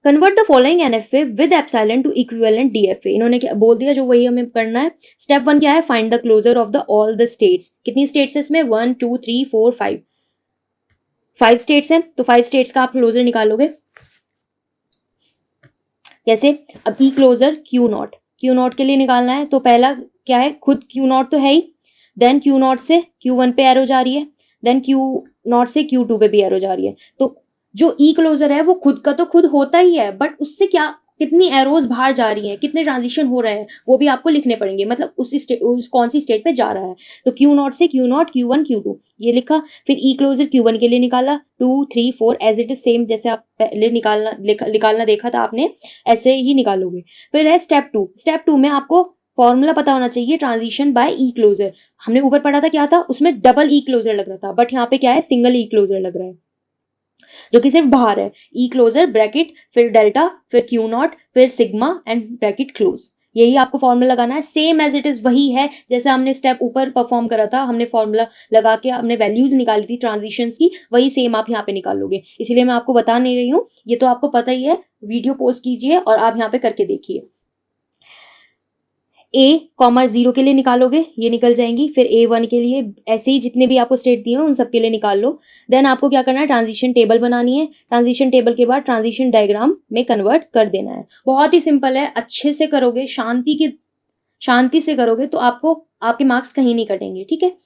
convert the following NFA with epsilon to equivalent DFA. इन्होंने क्या बोल दिया, जो वही हमें करना है। स्टेप 1 क्या है, find the closure of the all the states. कितनी स्टेट्स है इसमें, 1 2 3 4 5, 5 स्टेट्स हैं, तो 5 स्टेट्स का आप क्लोजर निकालोगे कैसे। अब e closure Q not, Q not के लिए निकालना है, तो पहला क्या है, खुद क्यू नॉट तो है ही, देन क्यू नॉट से क्यू वन पे एरो जा रही है, देन क्यू नॉट से क्यू टू पे भी एरो जा रही है। तो जो ई क्लोजर है वो खुद का तो खुद होता ही है, बट उससे क्या, कितनी एरोज बाहर जा रही हैं, कितने ट्रांजिशन हो रहे हैं, वो भी आपको लिखने पड़ेंगे, मतलब उस कौन सी स्टेट पे जा रहा है। तो क्यू नॉट से q not, q one, q two, ये लिखा। फिर ई क्लोजर क्यू वन के लिए निकाला, 2 3 4 एज इट इज सेम, जैसे आप पहले निकालना देखा था आपने, ऐसे ही निकालोगे। फिर है स्टेप 2, स्टेप 2 में आपको फॉर्मूला पता होना चाहिए, ट्रांजिशन बाय ई क्लोजर। हमने ऊपर पढ़ा था क्या था, उसमें डबल ई क्लोजर लग रहा था, बट यहाँ पे क्या है, सिंगल ई क्लोजर लग रहा है, जो कि सिर्फ बाहर है। ई क्लोजर ब्रैकेट, फिर डेल्टा, फिर क्यू नॉट, फिर सिग्मा एंड ब्रैकेट क्लोज। यही आपको फॉर्मूला लगाना है, सेम एज इट इज वही है जैसे हमने स्टेप ऊपर परफॉर्म करा था, हमने फॉर्मूला लगा के हमने वैल्यूज निकाली थी ट्रांजिशंस की, वही सेम आप यहाँ पे निकालोगे। इसीलिए मैं आपको बता नहीं रही हूँ, ये तो आपको पता ही है। वीडियो पोस्ट कीजिए और आप यहाँ पे करके देखिए। ए कॉमा 0 के लिए निकालोगे, ये निकल जाएंगी। फिर A1 के लिए ऐसे ही जितने भी आपको स्टेट दिए हैं उन सब के लिए निकाल लो। देन आपको क्या करना है, ट्रांजिशन टेबल बनानी है। ट्रांजिशन टेबल के बाद ट्रांजिशन डायग्राम में कन्वर्ट कर देना है। बहुत ही सिंपल है, अच्छे से करोगे, शांति से करोगे तो आपको आपके मार्क्स कहीं नहीं कटेंगे, ठीक है।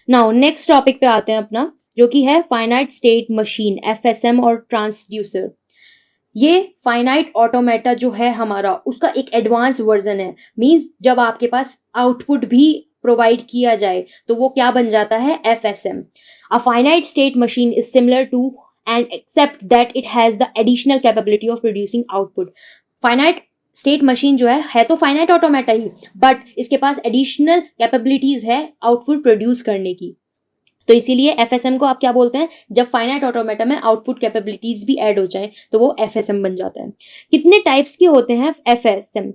नाउ नेक्स्ट टॉपिक पे आते हैं अपना, जो कि है फाइनाइट स्टेट मशीन, FSM और ट्रांसड्यूसर। ये फाइनाइट ऑटोमेटा जो है हमारा, उसका एक एडवांस वर्जन है। मींस जब आपके पास आउटपुट भी प्रोवाइड किया जाए तो वो क्या बन जाता है, FSM। A finite state machine is similar to and except that it has the additional capability of producing output. Finite state machine जो है तो फाइनाइट ऑटोमेटा ही, बट इसके पास एडिशनल कैपेबिलिटीज है आउटपुट प्रोड्यूस करने की। तो इसीलिए FSM को आप क्या बोलते हैं, जब फाइनाइट ऑटोमेटा में आउटपुट कैपेबिलिटीज भी ऐड हो जाए तो वो FSM बन जाता है। कितने टाइप्स के होते हैं FSM,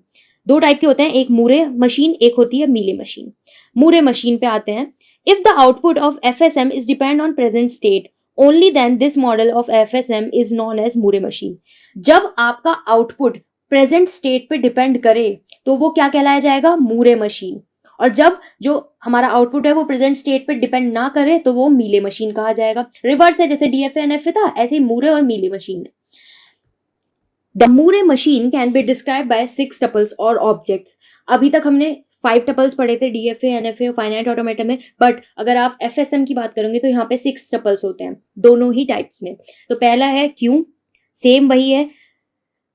2 टाइप के होते हैं, एक मूरे मशीन, एक होती है मीले मशीन। मूरे मशीन पे आते हैं। If the output of FSM is depend on present state, only then this model of FSM is known as Moore machine. जब आपका आउटपुट प्रेजेंट स्टेट पे डिपेंड करे तो वो क्या कहलाया जाएगा, मूरे मशीन। और जब जो हमारा आउटपुट है वो प्रेजेंट स्टेट पे डिपेंड ना करे तो वो मीले मशीन कहा जाएगा। रिवर्स है, जैसे DFA NFA था, ऐसे ही मूरे और मीले मशीन है। The Moore machine can be describe by 6 tuples और ऑब्जेक्ट्स। अभी तक हमने 5 टपल्स पढ़े थे DFA NFA और फाइनाइट ऑटोमेटा में, बट अगर आप FSM की बात करोगे तो यहाँ पे 6 टपल्स होते हैं दोनों ही टाइप्स में। तो पहला है क्यू, सेम वही है,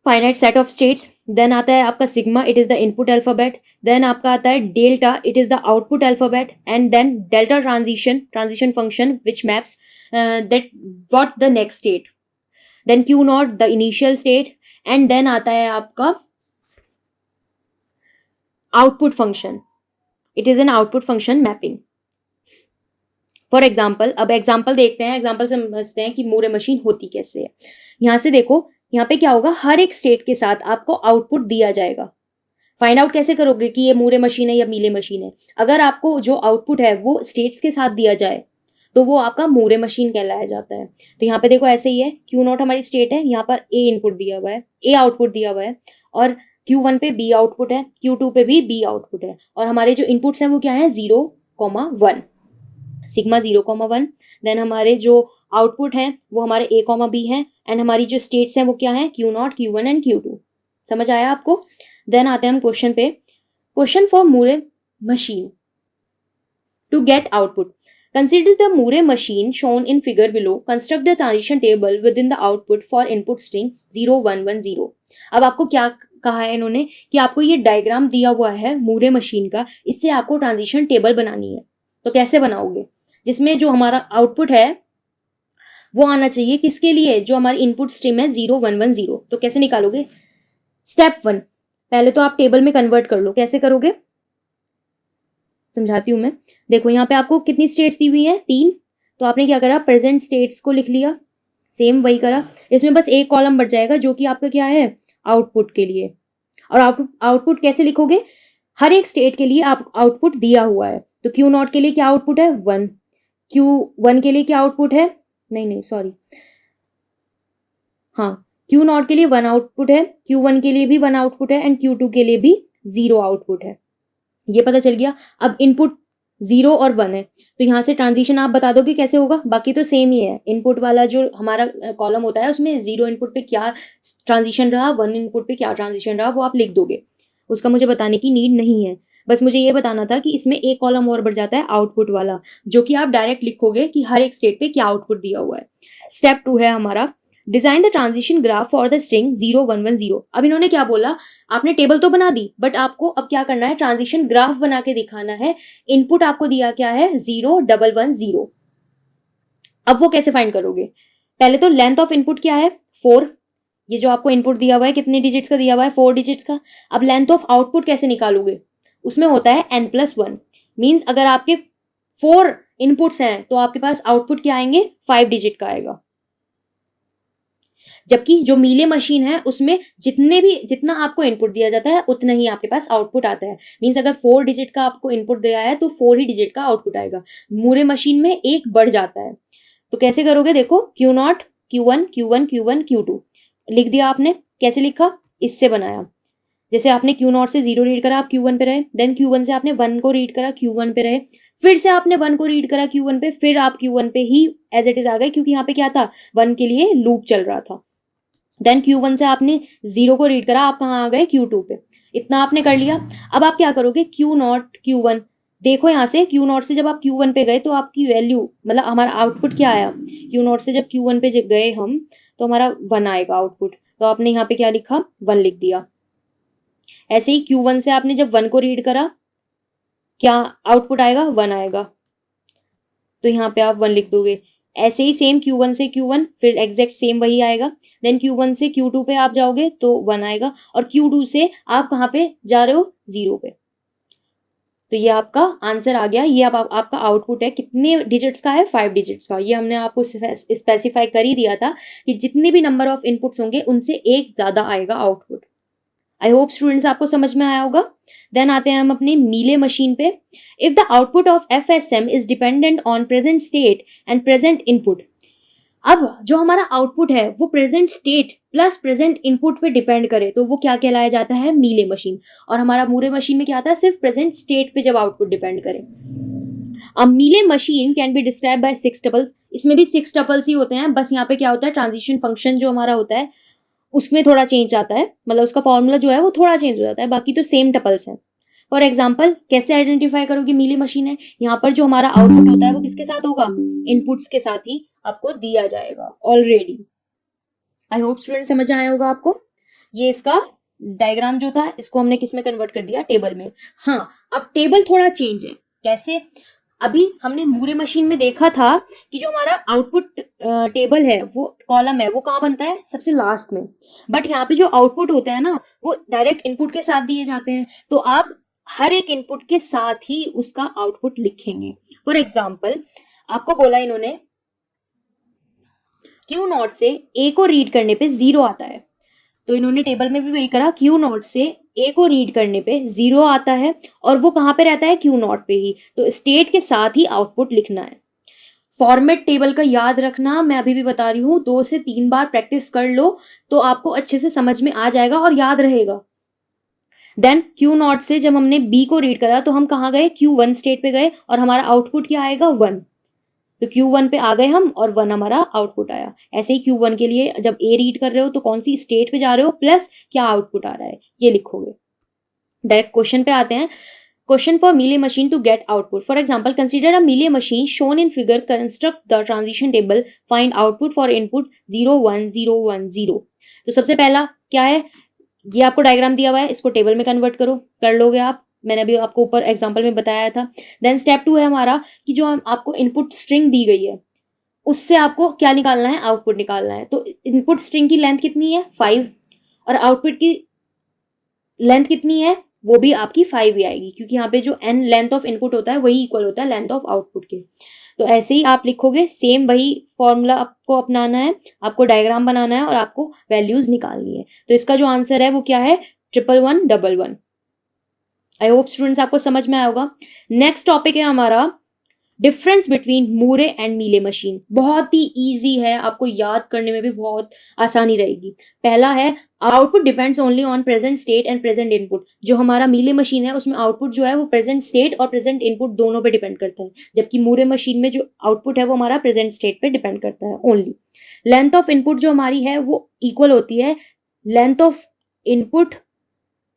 finite set of states. Then आता है आपका sigma, it is the input alphabet. Then आपका आता है delta, it is the output alphabet. And then delta transition function which maps that what the next state. Then Q naught the initial state. And then आता है आपका output function, it is an output function mapping. For example, अब example देखते हैं, example समझते हैं कि Moore machine होती कैसे है। यहाँ से देखो, यहाँ पे क्या होगा, हर एक स्टेट के साथ आपको आउटपुट दिया जाएगा। फाइंड आउट कैसे करोगे कि ये मूरे मशीन है या मीले मशीन है, अगर आपको जो आउटपुट है वो स्टेट्स के साथ दिया जाए तो वो आपका मूरे मशीन कहलाया जाता है। तो यहाँ पे देखो ऐसे ही है, क्यू नॉट हमारी स्टेट है, यहाँ पर ए इनपुट दिया हुआ है, ए आउटपुट दिया हुआ है, और Q1 पे B आउटपुट है, Q2 पे भी B आउटपुट है, और हमारे जो इनपुट्स हैं वो क्या है, 0,1, सिग्मा 0,1। देन हमारे जो आउटपुट हैं वो हमारे A,B हैं, एंड हमारी जो स्टेट्स हैं वो क्या है, Q not, Q1 and Q2। समझ आया आपको। देन आते हैं हम क्वेश्चन पे। Question for Moore machine to get output. Consider the Moore machine shown in figure below. Construct the transition table within the output for input string 0110. अब आपको क्या कहा है इन्होंने कि आपको ये डायग्राम दिया हुआ है मूरे मशीन का, इससे आपको ट्रांजिशन टेबल बनानी है। तो कैसे बनाओगे, जिसमें जो हमारा आउटपुट है वो आना चाहिए किसके लिए, जो हमारी इनपुट स्ट्रीम है 0110। तो कैसे निकालोगे, स्टेप 1, पहले तो आप टेबल में कन्वर्ट कर लो। कैसे करोगे समझाती हूं मैं। देखो यहाँ पे आपको कितनी स्टेट्स दी हुई है, 3। तो आपने क्या करा, प्रेजेंट स्टेट्स को लिख लिया, सेम वही करा। इसमें बस एक कॉलम बढ़ जाएगा जो कि आपका क्या है, आउटपुट के लिए। और आउटपुट कैसे लिखोगे, हर एक स्टेट के लिए आप आउटपुट दिया हुआ है। तो Q नॉट के लिए क्या आउटपुट है, 1। Q1 के लिए क्या आउटपुट है, नहीं सॉरी, हाँ, क्यू नॉट के लिए 1 आउटपुट है, Q1 के लिए भी 1 आउटपुट है एंड Q2 के लिए भी 0 आउटपुट है। ये पता चल गया। अब इनपुट 0 और 1 है, तो यहाँ से ट्रांजिशन आप बता दोगे कैसे होगा? बाकी तो सेम ही है। इनपुट वाला जो हमारा कॉलम होता है उसमें 0 इनपुट पे क्या ट्रांजिशन रहा, 1 इनपुट पे क्या ट्रांजिशन रहा, वो आप लिख दोगे। उसका मुझे बताने की नीड नहीं है। बस मुझे ये बताना था कि इसमें एक कॉलम और बढ़ जाता है आउटपुट वाला, जो कि आप डायरेक्ट लिखोगे कि हर एक स्टेट पे क्या आउटपुट दिया हुआ है। स्टेप 2 है हमारा, design the transition graph for the string 0110। अब इन्होंने क्या बोला, आपने टेबल तो बना दी, बट आपको अब क्या करना है, ट्रांजिशन ग्राफ बना के दिखाना है। इनपुट आपको दिया क्या है, 0110। अब वो कैसे फाइंड करोगे? पहले तो लेंथ ऑफ इनपुट क्या है, 4। ये जो आपको इनपुट दिया हुआ है कितने डिजिट्स का दिया हुआ है, 4 डिजिट्स का। अब लेंथ ऑफ आउटपुट कैसे निकालोगे? उसमें होता है n+1। मीन्स अगर आपके 4 इनपुट्स हैं तो आपके पास आउटपुट क्या आएंगे, 5 डिजिट का आएगा। जबकि जो मीले मशीन है उसमें जितना आपको इनपुट दिया जाता है उतना ही आपके पास आउटपुट आता है। मीन्स अगर 4 डिजिट का आपको इनपुट दिया है तो 4 ही डिजिट का आउटपुट आएगा। मूरे मशीन में एक बढ़ जाता है। तो कैसे करोगे, देखो, Q0 Q1 Q1 Q1 Q2 लिख दिया आपने। कैसे लिखा, इससे बनाया। जैसे आपने Q0 से 0 रीड करा, आप Q1 पे रहे, देन Q1 से आपने 1 को रीड करा, Q1 पे रहे, फिर से आपने 1 को रीड करा Q1 पे, फिर आप Q1 पे ही एज इट इज आ गए, क्योंकि यहाँ पे क्या था, 1 के लिए लूप चल रहा था। देन Q1 से आपने 0 को रीड करा, आप कहाँ आ गए, Q2 पे। इतना आपने कर लिया। अब आप क्या करोगे, Q0 Q1, देखो यहाँ से Q0 से जब आप Q1 पे गए तो आपकी वैल्यू, मतलब हमारा आउटपुट क्या आया, Q0 से जब Q1 पे गए हम तो हमारा 1 आएगा आउटपुट। तो आपने यहाँ पे क्या लिखा, 1 लिख दिया। ऐसे ही Q1 से आपने जब 1 को रीड करा, क्या आउटपुट आएगा, 1 आएगा। तो यहाँ पे आप 1 लिख दोगे। ऐसे ही सेम Q1 से Q1, फिर एग्जैक्ट सेम वही आएगा। देन Q1 से Q2 पे आप जाओगे तो 1 आएगा, और Q2 से आप कहाँ पे जा रहे हो, 0 पे। तो ये आपका आंसर आ गया। ये आपका आउटपुट है, कितने डिजिट्स का है, 5 डिजिट्स का। ये हमने आपको स्पेसिफाई कर ही दिया था कि जितने भी नंबर ऑफ इनपुट्स होंगे उनसे एक ज्यादा आएगा आउटपुट। आई होप स्टूडेंट्स आपको समझ में आया होगा। देन आते हैं हम अपने मीले मशीन पे। If the output of FSM is dependent on present state and present input. अब जो हमारा आउटपुट है वो present state plus present input पे डिपेंड करे तो वो क्या कहलाया जाता है, मीले मशीन। और हमारा मूरे मशीन में क्या आता है, सिर्फ प्रेजेंट स्टेट पे जब आउटपुट डिपेंड करे। A Mealy machine can be describe by 6 tuples. इसमें भी 6 टपल्स ही होते हैं, बस यहाँ पे क्या होता है, ट्रांजिशन फंक्शन जो हमारा होता है उसमें थोड़ा चेंज आता है, मतलब उसका फॉर्मूला जो है वो थोड़ा चेंज हो जाता है, बाकी तो सेम टपल्स हैं। फॉर एग्जाम्पल, कैसे आइडेंटिफाई करोगे मीली मशीन है, यहाँ पर जो हमारा आउटपुट होता है वो किसके साथ होगा, इनपुट्स के साथ ही आपको दिया जाएगा ऑलरेडी। आई होप स्टूडेंट समझ आया होगा आपको। ये इसका डायग्राम जो था इसको हमने किस में कन्वर्ट कर दिया, टेबल में। हाँ, अब टेबल थोड़ा चेंज है। कैसे, अभी हमने मूरे मशीन में देखा था कि जो हमारा आउटपुट टेबल है, वो कॉलम है, वो कहाँ बनता है, सबसे लास्ट में। बट यहाँ पे जो आउटपुट होते हैं ना, वो डायरेक्ट इनपुट के साथ दिए जाते हैं, तो आप हर एक इनपुट के साथ ही उसका आउटपुट लिखेंगे। फॉर एग्जाम्पल, आपको बोला इन्होंने Q0 से A को रीड करने पे 0 आता है, तो इन्होंने टेबल में भी वही करा, Q0 से A को रीड करने पे 0 आता है, और वो कहाँ पे रहता है, Q0 पे ही। तो स्टेट के साथ ही आउटपुट लिखना है। फॉर्मेट टेबल का याद रखना, मैं अभी भी बता रही हूँ, 2 से 3 बार प्रैक्टिस कर लो तो आपको अच्छे से समझ में आ जाएगा और याद रहेगा। देन Q0 से जब हमने B को रीड करा तो हम कहाँ गए, Q1 स्टेट पे गए, और हमारा आउटपुट क्या आएगा, 1। तो Q1 पे आ गए हम और 1 हमारा आउटपुट आया। ऐसे ही Q1 के लिए जब A रीड कर रहे हो तो कौन सी स्टेट पे जा रहे हो, प्लस क्या आउटपुट आ रहा है, ये लिखोगे। डायरेक्ट क्वेश्चन पे आते हैं। Question for Mealy machine to get output. For example, consider a Mealy machine shown in figure, construct the transition table, find output for input 0 1 0 1 0। तो सबसे पहला क्या है, ये आपको डायग्राम दिया हुआ है, इसको टेबल में कन्वर्ट करो, कर लोगे आप, मैंने अभी आपको ऊपर एग्जांपल में बताया था। देन स्टेप 2 है हमारा कि जो आपको इनपुट स्ट्रिंग दी गई है उससे आपको क्या निकालना है, आउटपुट निकालना है। तो इनपुट स्ट्रिंग की लेंथ कितनी है, 5, और आउटपुट की लेंथ कितनी है, वो भी आपकी 5 ही आएगी, क्योंकि यहाँ पे जो n लेंथ ऑफ इनपुट होता है वही इक्वल होता है लेंथ ऑफ आउटपुट के। तो ऐसे ही आप लिखोगे, सेम वही फॉर्मूला आपको अपनाना है, आपको डायग्राम बनाना है और आपको वैल्यूज निकालनी है। तो इसका जो आंसर है वो क्या है, 11111। आई होप स्टूडेंट्स आपको समझ में आया होगा। नेक्स्ट टॉपिक है हमारा difference between Moore and Mealy machine, बहुत ही इजी है, आपको याद करने में भी बहुत आसानी रहेगी। पहला है output depends only on present state and present input. जो हमारा मीले मशीन है उसमें आउटपुट जो है वो प्रेजेंट स्टेट और प्रेजेंट इनपुट दोनों पे डिपेंड करता है, जबकि मूरे मशीन में जो आउटपुट है वो हमारा प्रेजेंट स्टेट पे डिपेंड करता है ओनली। लेंथ ऑफ इनपुट जो हमारी है वो इक्वल होती है length of input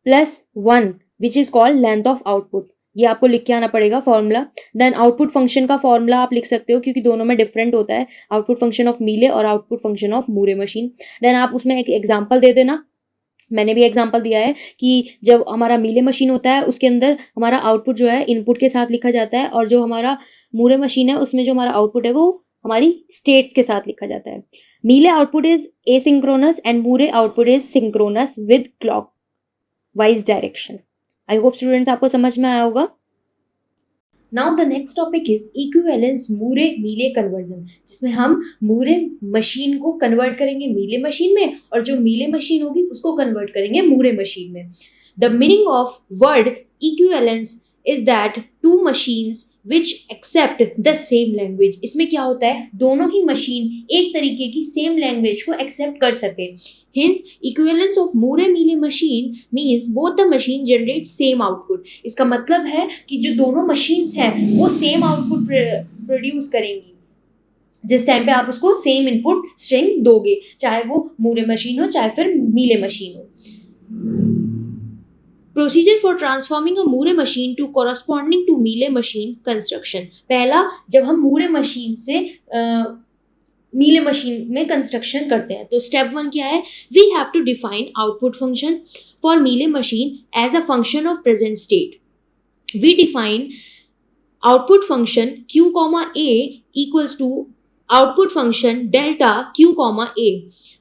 plus 1 which is called length of output. ये आपको लिख के आना पड़ेगा फॉर्मूला। देन आउटपुट फंक्शन का फॉर्मूला आप लिख सकते हो क्योंकि दोनों में डिफरेंट होता है, आउटपुट फंक्शन ऑफ मीले और output function of Moore machine. Then आप उसमें एक एग्जांपल दे देना, मैंने भी एग्जांपल दिया है कि जब हमारा मीले मशीन होता है उसके अंदर हमारा आउटपुट जो है इनपुट के साथ लिखा जाता है, और जो हमारा मूरे मशीन है उसमें जो हमारा आउटपुट है वो हमारी स्टेट्स के साथ लिखा जाता है। Mealy output is asynchronous and Moore output is synchronous with clock wise direction. I hope students आपको समझ में आया होगा। Now the next topic is equivalence Moore Mealy conversion, जिसमें हम मूरे मशीन को कन्वर्ट करेंगे मीले मशीन में और जो मीले मशीन होगी उसको कन्वर्ट करेंगे मूरे मशीन में। The meaning of word equivalence is that two machines which accept the same language. इसमें क्या होता है, दोनों ही मशीन एक तरीके की सेम लैंग्वेज को एक्सेप्ट कर सके। Hints equivalence of Moore Mealy machine means both the machine generate same output. इसका मतलब है कि जो दोनों मशीन्स हैं वो सेम आउटपुट प्रोड्यूस करेंगी जिस टाइम पे आप उसको सेम इनपुट स्ट्रिंग दोगे, चाहे वो मूरे मशीन हो चाहे फिर मीले मशीन हो। Procedure for transforming a Moore machine to corresponding to Mealy machine construction. पहला, जब हम मूरे मशीन से मीले मशीन में कंस्ट्रक्शन करते हैं तो स्टेप 1 क्या है, we have to define output function for Mealy machine as a function of present state. We define output function q, a equals to output function delta q, a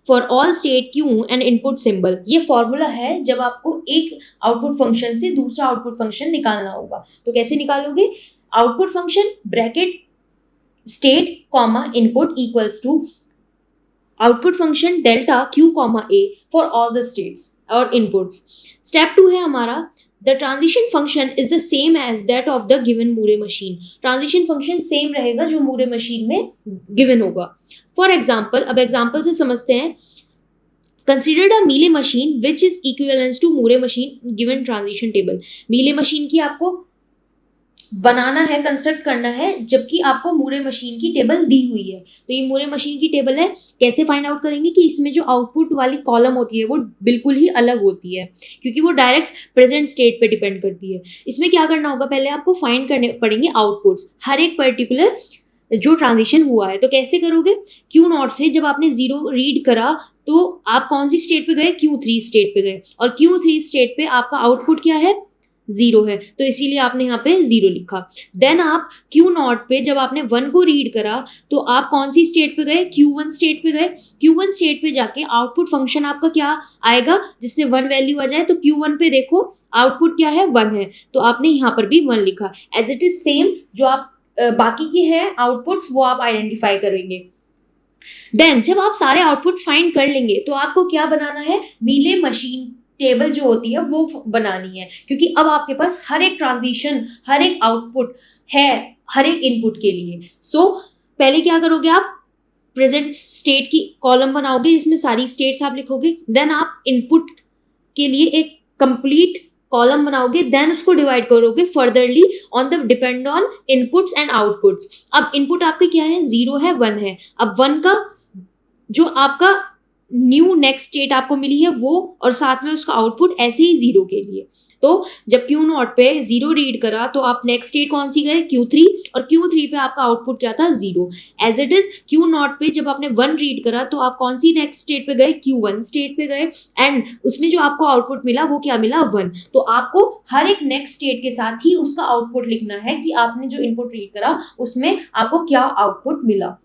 for all state q and input symbol. ये formula है जब आपको एक output function से दूसरा output function निकालना होगा। तो कैसे निकालोगे, output function bracket state comma input equals to output function delta q, a for all the states और इनपुट्स। स्टेप 2 है हमारा, the transition function is the same as that of the given Moore machine। transition function same रहेगा जो मूरे machine में given होगा। For example, अब example से समझते हैं, considered a मीले machine which is equivalent to Moore machine given transition table। Mealy machine की आपको बनाना है, कंस्ट्रक्ट करना है, जबकि आपको मूरे मशीन की टेबल दी हुई है। तो ये मूरे मशीन की टेबल है, कैसे फाइंड आउट करेंगे कि इसमें जो आउटपुट वाली कॉलम होती है वो बिल्कुल ही अलग होती है क्योंकि वो डायरेक्ट प्रेजेंट स्टेट पे डिपेंड करती है। इसमें क्या करना होगा, पहले आपको फाइंड करने पड़ेंगे आउटपुट्स हर एक पर्टिकुलर जो ट्रांजिशन हुआ है। तो कैसे करोगे, Q0 से जब आपने 0 रीड करा तो आप कौन सी स्टेट पे गए, Q3 स्टेट पे गए, और Q3 स्टेट पे आपका आउटपुट क्या है, 0 है, तो इसीलिए आपने यहाँ पे 0 लिखा। देन आप Q0 पे जब आपने 1 को रीड करा तो आप कौन सी स्टेट पे गए, Q1 स्टेट पे गए। Q1 स्टेट पे जाके आउटपुट फंक्शन आपका क्या आएगा, जिससे 1 वैल्यू आ जाए, तो Q1 पे देखो आउटपुट क्या है, 1 है, तो आपने यहाँ पर भी 1 लिखा। एज इट इज सेम जो आप बाकी की है आउटपुट्स वो आप आइडेंटिफाई करेंगे। देन जब आप सारे आउटपुट फाइंड कर लेंगे तो आपको क्या बनाना है, मीले मशीन टेबल जो होती है वो बनानी है, क्योंकि अब आपके पास हर एक ट्रांजिशन हर एक आउटपुट है हर एक इनपुट के लिए। सो पहले क्या करोगे, आप प्रेजेंट स्टेट की कॉलम बनाओगे जिसमें सारी स्टेट्स आप लिखोगे। देन आप इनपुट के लिए एक कंप्लीट कॉलम बनाओगे, देन उसको डिवाइड करोगे furtherly on the depend on inputs and outputs. अब इनपुट आपके क्या है, 0 है 1 है, अब 1 का जो आपका न्यू नेक्स्ट स्टेट आपको मिली है वो, और साथ में उसका आउटपुट ऐसे ही 0 के लिए। तो जब Q0 पे 0 रीड करा तो आप नेक्स्ट स्टेट कौन सी गए, Q3, और Q3 पे आपका आउटपुट क्या था, 0। एज इट इज Q0 पे जब आपने 1 रीड करा तो आप कौन सी नेक्स्ट स्टेट पे गए, Q1 स्टेट पे गए, एंड उसमें जो आपको आउटपुट मिला वो क्या मिला, 1। तो आपको हर एक नेक्स्ट स्टेट के साथ ही उसका आउटपुट लिखना है कि आपने जो इनपुट रीड करा उसमें आपको क्या आउटपुट मिला।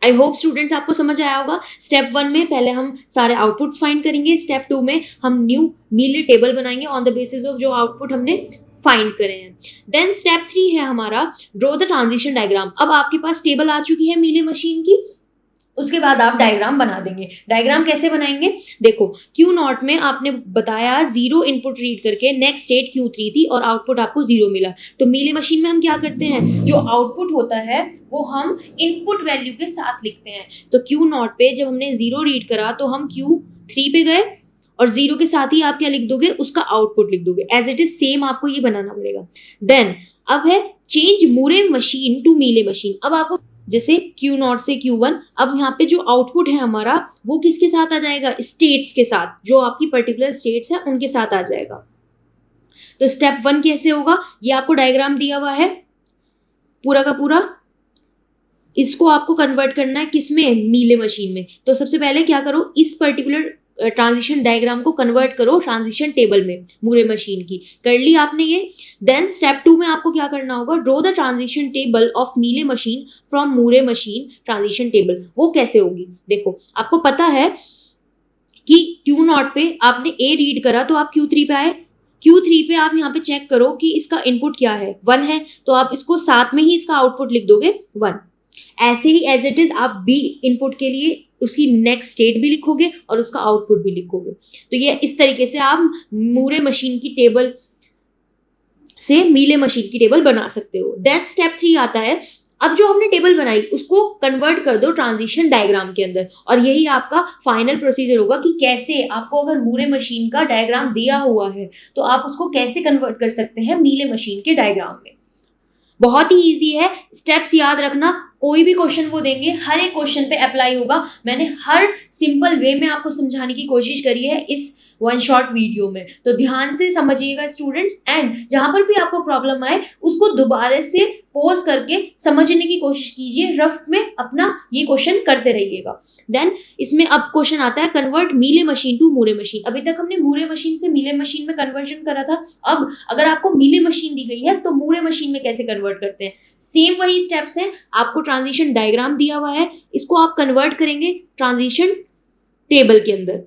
आई होप स्टूडेंट्स आपको समझ आया होगा। स्टेप 1 में पहले हम सारे आउटपुट्स फाइंड करेंगे, स्टेप 2 में हम न्यू मीले टेबल बनाएंगे ऑन द बेसिस ऑफ जो आउटपुट हमने फाइंड करे हैं। देन स्टेप 3 है हमारा ड्रॉ द ट्रांजिशन डायग्राम। अब आपके पास टेबल आ चुकी है मीले मशीन की, उसके बाद आप डायग्राम बना देंगे। डायग्राम कैसे बनाएंगे, देखो क्यू नॉट में आपने बताया 0 इनपुट रीड करके नेक्स्ट स्टेट Q3 थी और आउटपुट आपको 0 मिला। तो मीले मशीन में हम क्या करते हैं, जो आउटपुट होता है वो हम इनपुट वैल्यू के साथ लिखते हैं। तो क्यू नॉट पे जब हमने 0 रीड करा तो हम Q3 पे गए और 0 के साथ ही आप क्या लिख दोगे, उसका आउटपुट लिख दोगे। एज इट इज सेम आपको ये बनाना पड़ेगा। देन अब है change Moore machine to Mealy machine. अब आपको जैसे Q0 से Q1, अब यहाँ पे जो आउटपुट है हमारा वो किसके साथ आ जाएगा, स्टेट्स के साथ, जो आपकी पर्टिकुलर स्टेट्स है उनके साथ आ जाएगा। तो स्टेप 1 कैसे होगा, ये आपको डायग्राम दिया हुआ है पूरा का पूरा, इसको आपको कन्वर्ट करना है किसमें, मीले मशीन में। तो सबसे पहले क्या करो, इस पर्टिकुलर ट्रांजिशन डायग्राम को कन्वर्ट करो ट्रांजिशन टेबल में मूरे मशीन की। कर ली आपने ये। देन स्टेप 2 में आपको क्या करना होगा, draw the transition table of Mealy machine from Moore machine transition table. वो कैसे होगी, देखो आपको पता है कि Q0 पे आपने A रीड करा तो आप Q3 पे आए। Q3 पे आप यहाँ पे चेक करो कि इसका इनपुट क्या है, 1 है, तो आप इसको साथ में ही इसका आउटपुट लिख दोगे 1। ऐसे ही एज इट इज आप B इनपुट के लिए उसकी नेक्स्ट स्टेट भी लिखोगे और उसका आउटपुट भी लिखोगे। तो ये इस तरीके से आप मूरे मशीन की टेबल से मीले मशीन की टेबल बना सकते हो। दैट स्टेप 3 आता है, अब जो हमने टेबल बनाई उसको कन्वर्ट कर दो ट्रांजिशन डायग्राम के अंदर, और यही आपका फाइनल प्रोसीजर होगा कि कैसे आपको अगर मूरे मशीन का डायग्राम दिया हुआ है तो आप उसको कैसे कन्वर्ट कर सकते हैं मीले मशीन के डायग्राम में। बहुत ही इजी है, स्टेप्स याद रखना, कोई भी क्वेश्चन वो देंगे हर एक क्वेश्चन पे अप्लाई होगा। मैंने हर सिंपल वे में आपको समझाने की कोशिश करी है इस वन शॉट वीडियो में, तो ध्यान से समझिएगा स्टूडेंट्स। एंड जहां पर भी आपको प्रॉब्लम आए उसको दोबारा से पॉज करके समझने की कोशिश कीजिए, रफ में अपना ये क्वेश्चन करते रहिएगा। देन इसमें अब क्वेश्चन आता है कन्वर्ट मीले मशीन टू मूरे मशीन। अभी तक हमने मूरे मशीन से मीले मशीन में कन्वर्जन करा था, अब अगर आपको मीले मशीन दी गई है तो मूरे मशीन में कैसे कन्वर्ट करते हैं, सेम वही स्टेप्स हैं। आपको ट्रांजिशन डायग्राम दिया हुआ है, इसको आप कन्वर्ट करेंगे ट्रांजिशन टेबल के अंदर,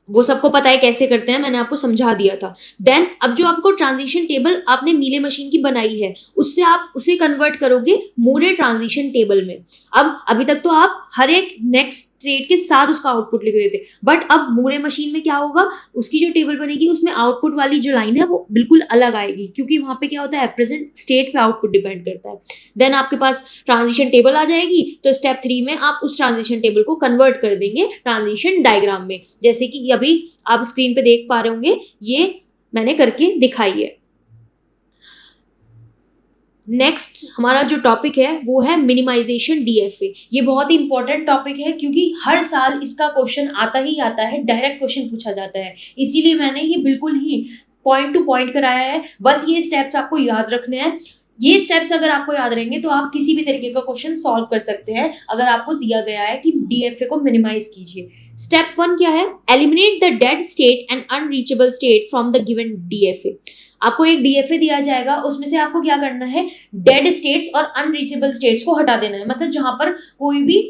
वो सबको पता है कैसे करते हैं, मैंने आपको समझा दिया था। देन अब जो आपको ट्रांजिशन टेबल आपने मीले मशीन की बनाई है उससे आप उसे कन्वर्ट करोगे मूरे ट्रांजिशन टेबल में। अब अभी तक तो आप हर एक नेक्स्ट स्टेट के साथ उसका आउटपुट लिख रहे थे, बट अब मूरे मशीन में क्या होगा, उसकी जो टेबल बनेगी उसमें आउटपुट वाली जो लाइन है वो बिल्कुल अलग आएगी, क्योंकि वहां पे क्या होता है, प्रेजेंट स्टेट पे आउटपुट डिपेंड करता है। देन आपके पास ट्रांजिशन टेबल आ जाएगी, तो स्टेप 3 में आप उस ट्रांजिशन टेबल को कन्वर्ट कर देंगे ट्रांजिशन डायग्राम में, जैसे कि अभी आप स्क्रीन पे देख पा रहे होंगे, ये मैंने करके दिखाई है। नेक्स्ट हमारा जो टॉपिक है वो है मिनिमाइजेशन डीएफए। ये बहुत ही इंपॉर्टेंट टॉपिक है क्योंकि हर साल इसका क्वेश्चन आता ही आता है, डायरेक्ट क्वेश्चन पूछा जाता है, इसीलिए मैंने ये बिल्कुल ही पॉइंट टू पॉइंट कराया है। बस ये स्टेप्स आपको याद रखने हैं, ये स्टेप्स अगर आपको याद रहेंगे तो आप किसी भी तरीके का क्वेश्चन सॉल्व कर सकते हैं अगर आपको दिया गया है कि डीएफए को मिनिमाइज कीजिए। स्टेप 1 क्या है, eliminate the dead state and unreachable state from the given DFA. आपको एक डीएफए दिया जाएगा, उसमें से आपको क्या करना है, डेड स्टेट्स और अनरीचेबल स्टेट्स को हटा देना है, मतलब जहां पर कोई भी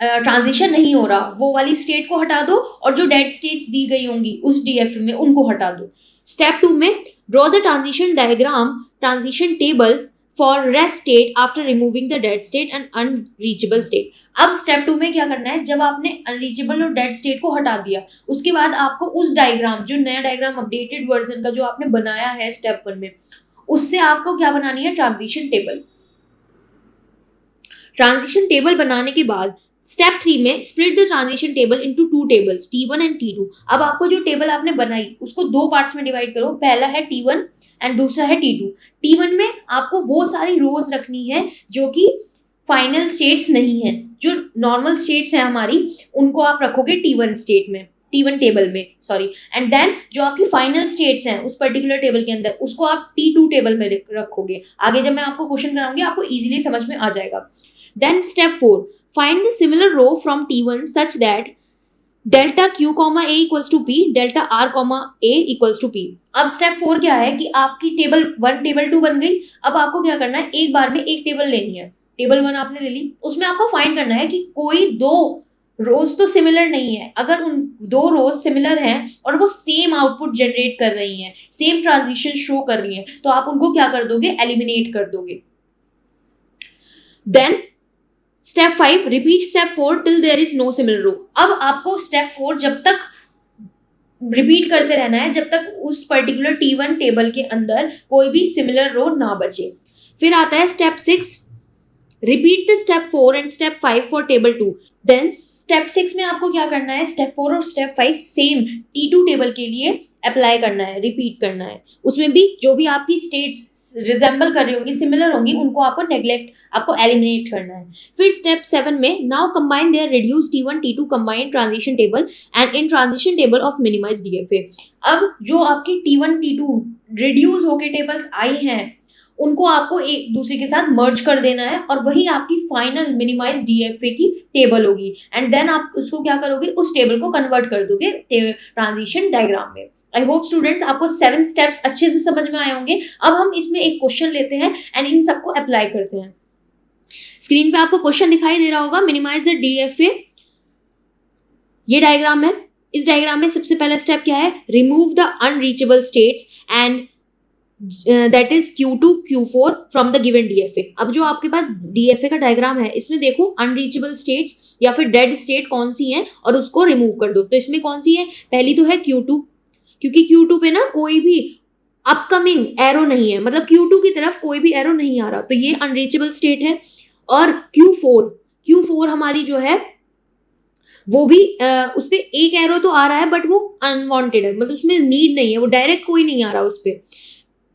ट्रांजिशन नहीं हो रहा वो वाली स्टेट को हटा दो, और जो डेड स्टेट्स दी गई होंगी उस डीएफए में उनको हटा दो। स्टेप 2 में draw the transition diagram transition table for rest state after removing the dead state and unreachable state. अब स्टेप 2 में क्या करना है, जब आपने अनरीचेबल और डेड स्टेट को हटा दिया उसके बाद आपको उस डायग्राम, जो नया डायग्राम अपडेटेड वर्जन का जो आपने बनाया है स्टेप 1 में, उससे आपको क्या बनानी है, ट्रांजिशन टेबल। ट्रांजिशन टेबल बनाने के बाद स्टेप 3 में split the transition table into 2 tables T1 and T2। अब आपको जो टेबल आपने बनाई उसको 2 पार्ट्स में डिवाइड करो, पहला है T1 एंड दूसरा है T2। T1 में आपको वो सारी रोज रखनी है जो कि फाइनल स्टेट्स नहीं है, जो नॉर्मल स्टेट्स हैं हमारी उनको आप रखोगे T1 स्टेट में, T1 टेबल में, सॉरी। एंड देन जो आपकी फाइनल स्टेट्स हैं उस पर्टिकुलर टेबल के अंदर उसको आप T2 टेबल में रखोगे। आगे जब मैं आपको क्वेश्चन कराऊंगी आपको इजीली समझ में आ जाएगा। Then step 4, find the similar row from T1 such that delta Q comma A equals to P, delta R comma A equals to P। अब step 4 क्या है कि आपकी टेबल 1 टेबल 2 बन गई, अब आपको क्या करना है, एक बार में एक टेबल लेनी है। टेबल 1 आपने ले ली, उसमें आपको फाइंड करना है कि कोई दो रोज तो सिमिलर नहीं है। अगर उन दो रोज सिमिलर हैं और वो सेम आउटपुट जनरेट कर रही हैं, सेम ट्रांजिशन शो कर रही हैं, तो आप उनको क्या कर दोगे, एलिमिनेट कर दोगे। Then step 5 repeat step 4 till there is no similar row. अब आपको स्टेप 4 जब तक रिपीट करते रहना है जब तक उस पर्टिकुलर T1 टेबल के अंदर कोई भी सिमिलर रो ना बचे। फिर आता है step 6, repeat the step 4 and step 5 for table 2। देन स्टेप 6 में आपको क्या करना है, स्टेप 4 और स्टेप 5 सेम T2 टेबल के लिए अप्लाई करना है, रिपीट करना है। उसमें भी जो भी आपकी स्टेट्स रिजेंबल कर रही होंगी, सिमिलर होंगी, उनको आपको एलिमिनेट करना है। फिर स्टेप 7 में now combine their reduce T1 T2 combine transition table and in transition table of minimize DFA। अब जो आपकी T1 T2 रिड्यूस होके टेबल्स आई हैं उनको आपको एक दूसरे के साथ मर्ज कर देना है और वही आपकी फाइनल मिनिमाइज DFA की टेबल होगी। एंड देन आप उसको क्या करोगे, उस टेबल को कन्वर्ट कर दोगे ट्रांजिशन डायग्राम में। आई होप स्टूडेंट्स आपको 7 स्टेप्स अच्छे से समझ में आए होंगे। अब हम इसमें एक क्वेश्चन लेते हैं एंड इन सबको अप्लाई करते हैं। स्क्रीन पे आपको क्वेश्चन दिखाई दे रहा होगा, मिनिमाइज द DFA। ये डायग्राम है। इस डायग्राम में सबसे पहला स्टेप क्या है, remove the unreachable states and that is Q2 Q4 from the given DFA। अब जो आपके पास DFA का डायग्राम है इसमें देखो अनरीचेबल स्टेट्स या फिर डेड स्टेट कौन सी है और उसको रिमूव कर दो। तो इसमें कौन सी है, पहली तो है Q2, क्योंकि Q2 पे ना कोई भी अपकमिंग एरो नहीं है, मतलब Q2 की तरफ कोई भी एरो नहीं आ रहा, तो ये अनरीचेबल स्टेट है। और Q4 हमारी जो है वो भी उस पे एक एरो तो आ रहा है बट वो अनवांटेड है, मतलब उसमें नीड नहीं है, वो डायरेक्ट कोई नहीं आ रहा उस पे,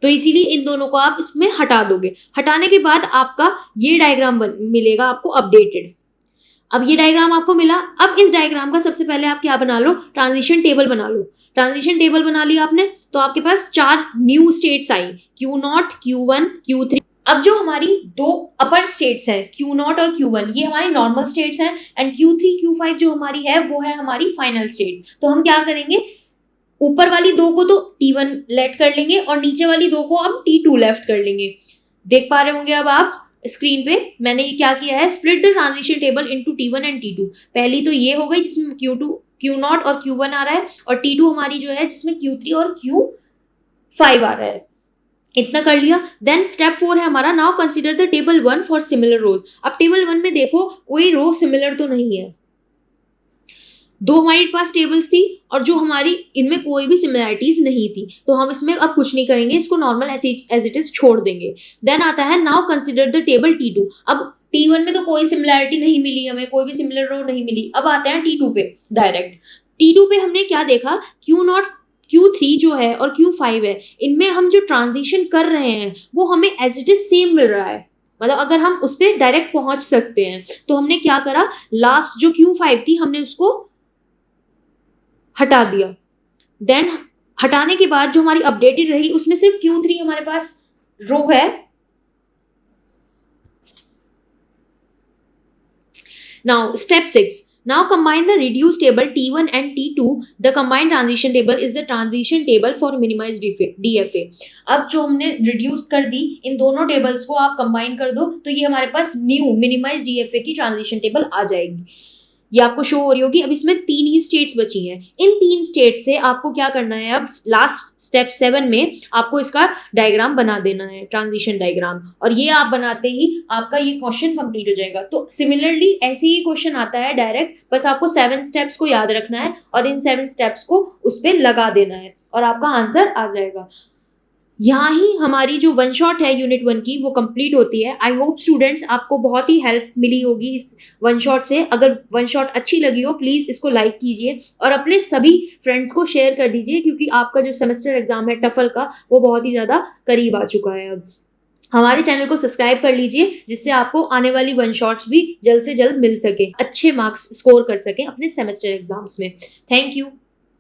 तो इसीलिए इन दोनों को आप इसमें हटा दोगे। हटाने के बाद आपका ये डायग्राम मिलेगा आपको अपडेटेड। अब ये डायग्राम आपको मिला। अब इस डायग्राम का सबसे पहले आप क्या बना लो, ट्रांजिशन टेबल बना लो। ट्रांजिशन टेबल बना लिया आपने तो आपके पास 4 न्यू स्टेट्स आई, Q0 Q1 Q3। अब जो हमारी दो अपर स्टेट्स है Q0 और Q1, ये हमारी नॉर्मल स्टेट्स हैं एंड Q3 Q5 जो हमारी है वो है हमारी फाइनल स्टेट्स। तो हम क्या करेंगे, ऊपर वाली दो को तो T1 लेट कर लेंगे और नीचे वाली दो को हम T2 लेफ्ट कर लेंगे। देख पा रहे होंगे अब आप स्क्रीन पे मैंने ये क्या किया है, split the transition table into T1 and T2। पहली तो ये हो गई जिसमें Q0 और Q1 आ रहा है और T2 हमारी जो है जिसमें Q3 और Q5 आ रहा है। इतना कर लिया। देन स्टेप 4 है हमारा, now consider the table 1 for similar rows. अब टेबल 1 में देखो कोई रो सिमिलर तो नहीं है, दो हमारे पास टेबल्स थी और जो हमारी इनमें कोई भी सिमिलैरिटीज नहीं थी, तो हम इसमें अब कुछ नहीं करेंगे, इसको नॉर्मल एज इट इज छोड़ देंगे। देन आता है now consider the table T2। अब T1 में तो कोई सिमिलैरिटी नहीं मिली हमें, कोई भी सिमिलर रो नहीं मिली। अब आते हैं T2 पे डायरेक्ट। T2 पे हमने क्या देखा, Q0 Q3 जो है और Q5 है, इनमें हम जो ट्रांजिशन कर रहे हैं वो हमें एज इट इज सेम मिल रहा है, मतलब अगर हम उस पर डायरेक्ट पहुंच सकते हैं। तो हमने क्या करा, लास्ट जो Q5 थी हमने उसको हटा दिया। देन हटाने के बाद जो हमारी अपडेटेड रही उसमें सिर्फ Q3 हमारे पास रो है। Now step 6, now combine the reduced table T1 and T2। the combined transition table is the transition table for minimized DFA। अब जो हमने रिड्यूस कर दी इन दोनों टेबल्स को आप कंबाइन कर दो तो ये हमारे पास न्यू मिनिमाइज DFA की ट्रांजिशन टेबल आ जाएगी। ये आपको शो हो रही होगी। अब इसमें 3 ही स्टेट्स बची हैं। इन 3 स्टेट से आपको क्या करना है, अब लास्ट स्टेप 7 में आपको इसका डायग्राम बना देना है, ट्रांजिशन डायग्राम, और ये आप बनाते ही आपका ये क्वेश्चन कंप्लीट हो जाएगा। तो सिमिलरली ऐसे ही क्वेश्चन आता है डायरेक्ट, बस आपको 7 स्टेप्स को याद रखना है और इन 7 स्टेप्स को उस पर लगा देना है और आपका आंसर आ जाएगा। यहाँ ही हमारी जो वन शॉट है यूनिट 1 की वो कंप्लीट होती है। आई होप स्टूडेंट्स आपको बहुत ही हेल्प मिली होगी इस वन शॉट से। अगर वन शॉट अच्छी लगी हो प्लीज इसको लाइक कीजिए और अपने सभी फ्रेंड्स को शेयर कर दीजिए, क्योंकि आपका जो सेमेस्टर एग्जाम है टफल का वो बहुत ही ज्यादा करीब आ चुका है। अब हमारे चैनल को सब्सक्राइब कर लीजिए जिससे आपको आने वाली वन शॉट्स भी जल्द से जल्द मिल सके, अच्छे मार्क्स स्कोर कर सके अपने सेमेस्टर एग्जाम्स में। Thank you.